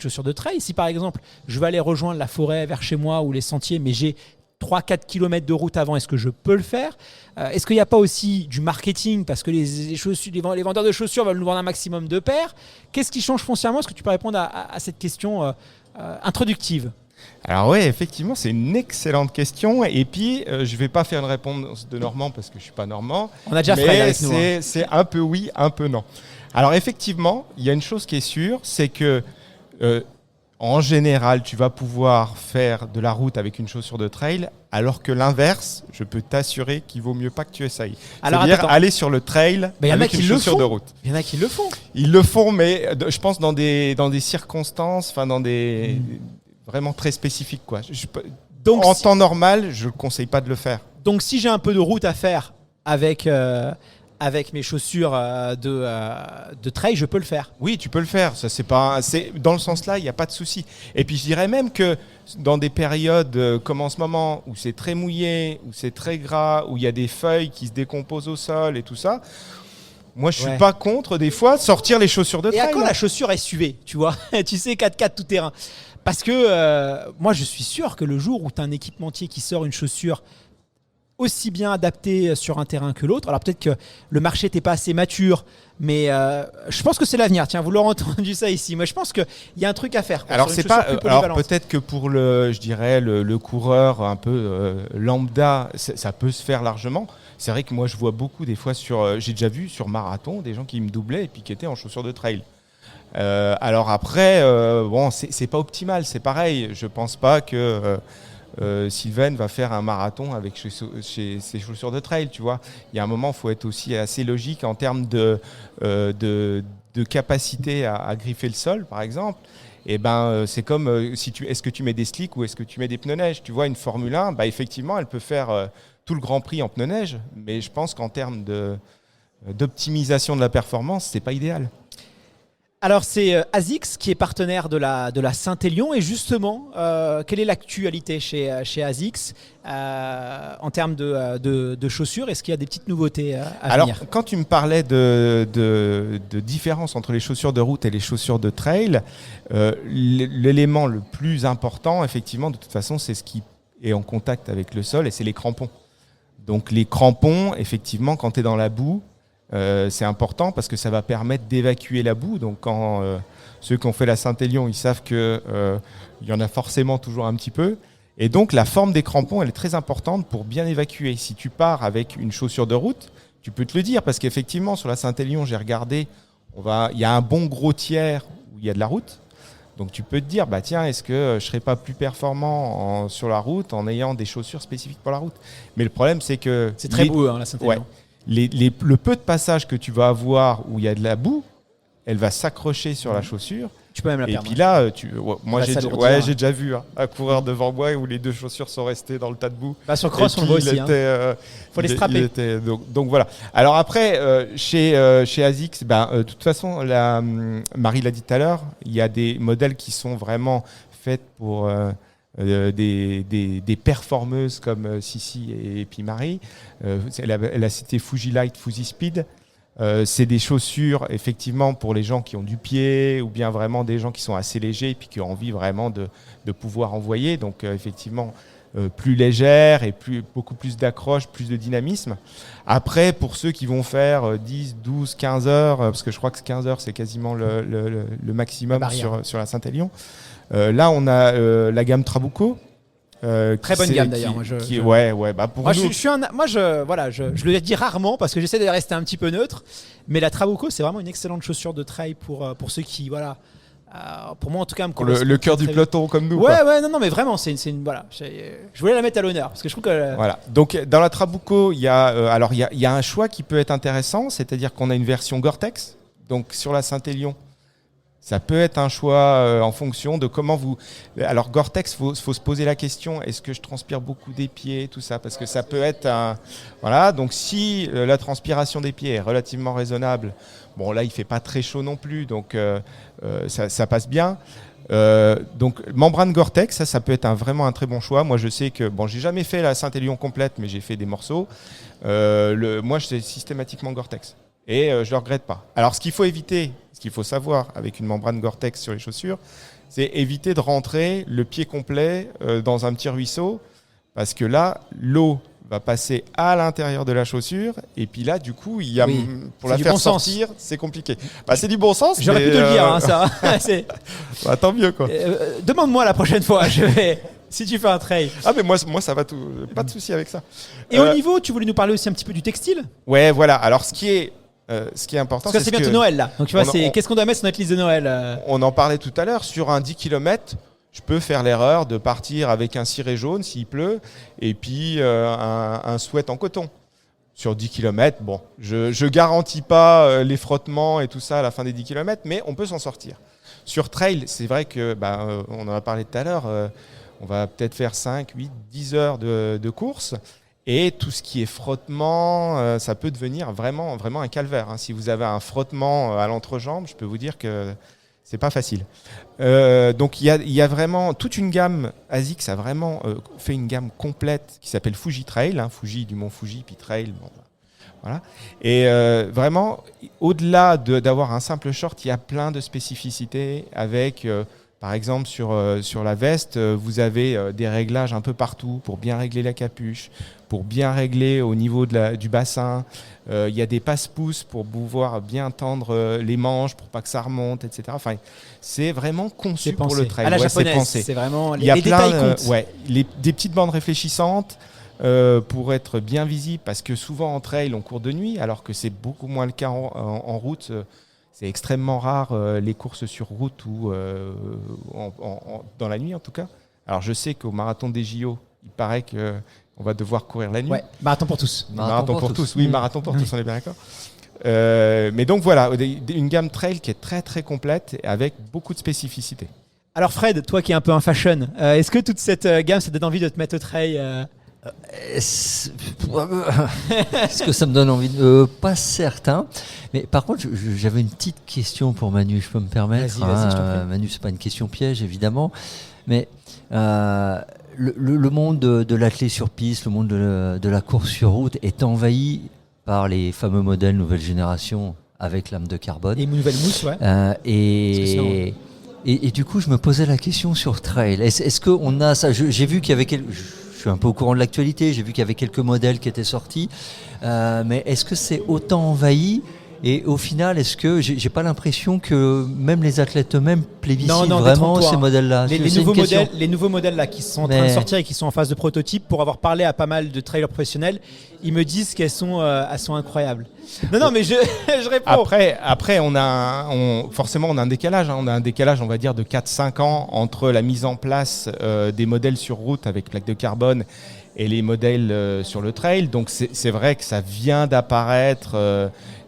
chaussure de trail ? Si par exemple, je vais aller rejoindre la forêt vers chez moi ou les sentiers, mais j'ai 3-4 km de route avant, est-ce que je peux le faire ? Est-ce qu'il n'y a pas aussi du marketing ? Parce que les vendeurs de chaussures veulent nous vendre un maximum de paires. Qu'est-ce qui change foncièrement ? Est-ce que tu peux répondre à cette question introductive ? Alors oui, effectivement, c'est une excellente question. Et puis, je ne vais pas faire une réponse de normand parce que je ne suis pas normand. On a déjà Fred avec nous. C'est un peu oui, un peu non. Alors effectivement, il y a une chose qui est sûre, c'est que en général, tu vas pouvoir faire de la route avec une chaussure de trail, alors que l'inverse, je peux t'assurer qu'il vaut mieux pas que tu essayes. C'est-à-dire aller sur le trail avec une chaussure de route. Il y en a qui le font. Ils le font, mais je pense dans des circonstances, dans des vraiment très spécifiques, quoi. Donc, en temps normal, je ne conseille pas de le faire. Donc si j'ai un peu de route à faire avec mes chaussures de trail, je peux le faire. Oui, tu peux le faire. Ça, dans le sens là, il n'y a pas de souci. Et puis je dirais même que dans des périodes comme en ce moment, où c'est très mouillé, où c'est très gras, où il y a des feuilles qui se décomposent au sol et tout ça, moi je suis pas contre des fois sortir les chaussures de trail. Et à quoi la chaussure SUV, tu vois ? Tu sais, 4x4 tout terrain. Parce que moi je suis sûr que le jour où tu as un équipementier qui sort une chaussure aussi bien adapté sur un terrain que l'autre. Alors peut-être que le marché n'était pas assez mature, mais je pense que c'est l'avenir. Tiens, vous l'aurez entendu ça ici. Moi, je pense qu'il y a un truc à faire. Alors c'est pas. Alors peut-être que pour le coureur un peu lambda, ça peut se faire largement. C'est vrai que moi, je vois beaucoup des fois j'ai déjà vu sur marathon des gens qui me doublaient et puis qui étaient en chaussures de trail. Alors après, c'est pas optimal. C'est pareil. Je pense pas que Sylvain va faire un marathon avec ses chaussures de trail, tu vois. Il y a un moment, il faut être aussi assez logique en termes de capacité à griffer le sol, par exemple. Et c'est comme est-ce que tu mets des slicks ou est-ce que tu mets des pneus neige. Tu vois, une Formule 1, effectivement, elle peut faire tout le Grand Prix en pneus neige, mais je pense qu'en termes d'optimisation de la performance, c'est pas idéal. Alors c'est ASICS qui est partenaire de la Saint-Élion et justement, quelle est l'actualité chez ASICS en termes de chaussures? Est-ce qu'il y a des petites nouveautés à Alors, venir? quand tu me parlais de différence entre les chaussures de route et les chaussures de trail, l'élément le plus important, effectivement, de toute façon, c'est ce qui est en contact avec le sol et c'est les crampons. Donc les crampons, effectivement, quand tu es dans la boue, c'est important parce que ça va permettre d'évacuer la boue. Donc quand ceux qui ont fait la Saint-Élion, ils savent qu'il y en a forcément toujours un petit peu. Et donc la forme des crampons, elle est très importante pour bien évacuer. Si tu pars avec une chaussure de route, tu peux te le dire parce qu'effectivement sur la Saint-Élion, j'ai regardé, il y a un bon gros tiers où il y a de la route. Donc tu peux te dire, bah tiens, est-ce que je serais pas plus performant sur la route en ayant des chaussures spécifiques pour la route? Mais le problème, c'est que C'est très beau, la Saint-Élion. Ouais. Le peu de passages que tu vas avoir où il y a de la boue, elle va s'accrocher sur la chaussure. Tu peux même la Et perdre. puis là, moi va j'ai s'alourdir. j'ai déjà vu un coureur devant moi où les deux chaussures sont restées dans le tas de boue. Sur Cross, Et on le voit puis, aussi. Faut les strapper. Donc voilà. Alors après, chez ASICS, de toute façon, Marie l'a dit tout à l'heure, il y a des modèles qui sont vraiment faits pour des performeuses comme Sissi et puis Marie. Elle a cité Fuji Light, Fuji Speed. C'est des chaussures effectivement pour les gens qui ont du pied ou bien vraiment des gens qui sont assez légers et puis qui ont envie vraiment de pouvoir envoyer. Donc effectivement plus légère et beaucoup plus d'accroche, plus de dynamisme. Après, pour ceux qui vont faire 10, 12, 15 heures, parce que je crois que 15 heures c'est quasiment le maximum sur la Saint-Élion. Là on a la gamme Trabuco. Très bonne gamme d'ailleurs. Pour nous, Je le dis rarement parce que j'essaie de rester un petit peu neutre, mais la Trabuco c'est vraiment une excellente chaussure de trail pour ceux qui pour moi en tout cas le cœur du peloton comme nous. Non mais vraiment c'est une je voulais la mettre à l'honneur parce que je trouve que voilà. Donc dans la Trabuco il y a un choix qui peut être intéressant, c'est-à-dire qu'on a une version Gore-Tex. Donc sur la Saint-Élion, ça peut être un choix en fonction de comment vous... Alors Gore-Tex, faut se poser la question, est-ce que je transpire beaucoup des pieds, tout ça? Parce que ça peut être un... Voilà, donc si la transpiration des pieds est relativement raisonnable, bon là il fait pas très chaud non plus, donc ça passe bien. Donc membrane Gore-Tex, ça peut être vraiment un très bon choix. Moi je sais que, j'ai jamais fait la Saint-Élion complète, mais j'ai fait des morceaux. Moi je fais systématiquement Gore-Tex. Et je ne le regrette pas. Alors, ce qu'il faut éviter, ce qu'il faut savoir avec une membrane Gore-Tex sur les chaussures, c'est éviter de rentrer le pied complet dans un petit ruisseau, parce que là, l'eau va passer à l'intérieur de la chaussure, et puis là, du coup, pour la faire sortir, c'est compliqué. C'est du bon sens. J'aurais pu te le dire, ça. Tant mieux, quoi. Demande-moi la prochaine fois, si tu fais un trail. Ah mais moi ça va tout, pas de souci avec ça. Et au niveau, tu voulais nous parler aussi un petit peu du textile? Ouais, voilà. Alors ce qui est important, parce que c'est bientôt Noël là. Donc tu vois, qu'est-ce qu'on doit mettre sur notre liste de Noël? On en parlait tout à l'heure. Sur un 10 km, je peux faire l'erreur de partir avec un ciré jaune s'il pleut et puis un sweat en coton. Sur 10 km, je garantis pas les frottements et tout ça à la fin des 10 km, mais on peut s'en sortir. Sur trail, c'est vrai que on en a parlé tout à l'heure. On va peut-être faire 5, 8, 10 heures de course. Et tout ce qui est frottement, ça peut devenir vraiment, vraiment un calvaire. Si vous avez un frottement à l'entrejambe, je peux vous dire que c'est pas facile. Donc il y a vraiment toute une gamme. ASICS a vraiment fait une gamme complète qui s'appelle Fuji Trail. Fuji du mont Fuji, puis Trail. Voilà. Et vraiment, au-delà d'avoir un simple short, il y a plein de spécificités avec... Par exemple, sur la veste, vous avez des réglages un peu partout pour bien régler la capuche, pour bien régler au niveau du bassin. Il y a des passe-pouces pour pouvoir bien tendre les manches pour pas que ça remonte, etc. Enfin, c'est vraiment conçu pour le trail. À la japonaise, c'est vraiment les détails comptent. Des petites bandes réfléchissantes pour être bien visible, parce que souvent en trail, on court de nuit, alors que c'est beaucoup moins le cas en route. C'est extrêmement rare les courses sur route ou dans la nuit en tout cas. Alors je sais qu'au marathon des JO, il paraît qu'on va devoir courir la nuit. Ouais, marathon pour tous. Marathon pour tous, oui, marathon pour tous, on est bien d'accord. Mais donc voilà, une gamme trail qui est très très complète avec beaucoup de spécificités. Alors Fred, toi qui es un peu un fashion, est-ce que toute cette gamme, ça te donne envie de te mettre au trail Est-ce que ça me donne envie de... pas certain. Mais par contre, j'avais une petite question pour Manu, je peux me permettre. Vas-y, je t'en prie. Manu, c'est pas une question piège, évidemment. Mais le monde de l'athlé sur piste, le monde de la course sur route est envahi par les fameux modèles nouvelle génération avec lame de carbone. Et une nouvelle mousse, ouais. Et du coup, je me posais la question sur trail. Est-ce qu'on a ça? J'ai vu qu'il y avait je suis un peu au courant de l'actualité. J'ai vu qu'il y avait quelques modèles qui étaient sortis. Mais est-ce que c'est autant envahi? Et au final, est-ce que j'ai pas l'impression que même les athlètes eux-mêmes plébiscitent vraiment ces modèles-là? Les nouveaux modèles là qui sont en train de sortir et qui sont en phase de prototype, pour avoir parlé à pas mal de trailers professionnels, ils me disent qu'elles sont incroyables. Non, mais je réponds. Après, forcément, on a un décalage. On a un décalage, on va dire, de 4-5 ans entre la mise en place des modèles sur route avec plaque de carbone et les modèles sur le trail. Donc, c'est vrai que ça vient d'apparaître.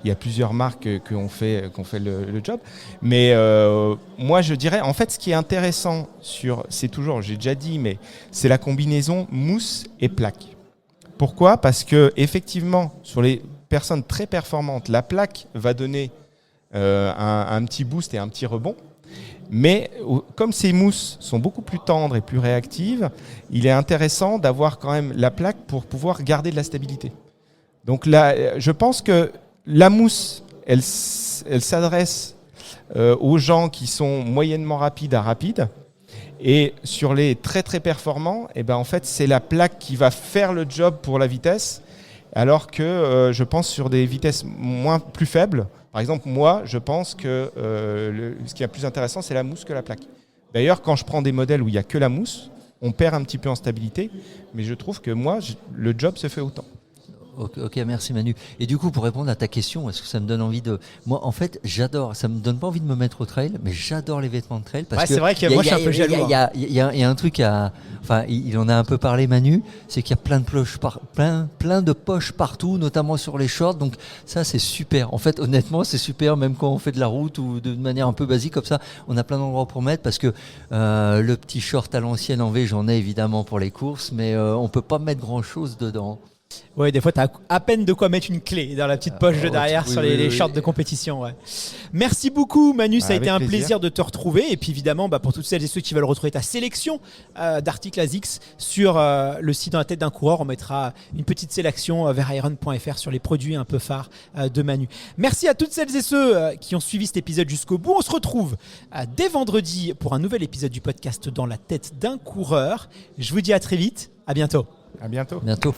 Il y a plusieurs marques qui ont fait le job. Mais moi, je dirais, en fait, ce qui est intéressant c'est toujours, j'ai déjà dit, mais c'est la combinaison mousse et plaque. Pourquoi ? Parce que effectivement, sur les personnes très performantes, la plaque va donner un petit boost et un petit rebond. Mais comme ces mousses sont beaucoup plus tendres et plus réactives, il est intéressant d'avoir quand même la plaque pour pouvoir garder de la stabilité. Donc là, je pense que la mousse, elle s'adresse aux gens qui sont moyennement rapides à rapides. Et sur les très très performants, en fait, c'est la plaque qui va faire le job pour la vitesse. Alors que je pense sur des vitesses plus faibles, par exemple, moi, je pense que ce qui est plus intéressant, c'est la mousse que la plaque. D'ailleurs, quand je prends des modèles où il n'y a que la mousse, on perd un petit peu en stabilité. Mais je trouve que moi, le job se fait autant. Ok, merci Manu. Et du coup, pour répondre à ta question, est-ce que ça me donne envie de... Moi, en fait, j'adore. Ça me donne pas envie de me mettre au trail, mais j'adore les vêtements de trail. Parce que c'est vrai que moi, je suis un peu jaloux. Il y a un truc Enfin, il en a un peu parlé, Manu, c'est qu'il y a plein de poches partout, notamment sur les shorts. Donc ça, c'est super. En fait, honnêtement, c'est super, même quand on fait de la route ou de manière un peu basique comme ça. On a plein d'endroits pour mettre parce que le petit short à l'ancienne en V, j'en ai évidemment pour les courses, mais on peut pas mettre grand-chose dedans. Ouais, des fois, tu as à peine de quoi mettre une clé dans la petite poche de derrière sur les shorts de compétition. Ouais. Merci beaucoup, Manu. Ça a été un plaisir de te retrouver. Et puis, évidemment, pour toutes celles et ceux qui veulent retrouver ta sélection d'articles ASICS sur le site Dans la tête d'un coureur, on mettra une petite sélection vers iron.fr sur les produits un peu phares de Manu. Merci à toutes celles et ceux qui ont suivi cet épisode jusqu'au bout. On se retrouve dès vendredi pour un nouvel épisode du podcast Dans la tête d'un coureur. Je vous dis à très vite. À bientôt. À bientôt. Bientôt.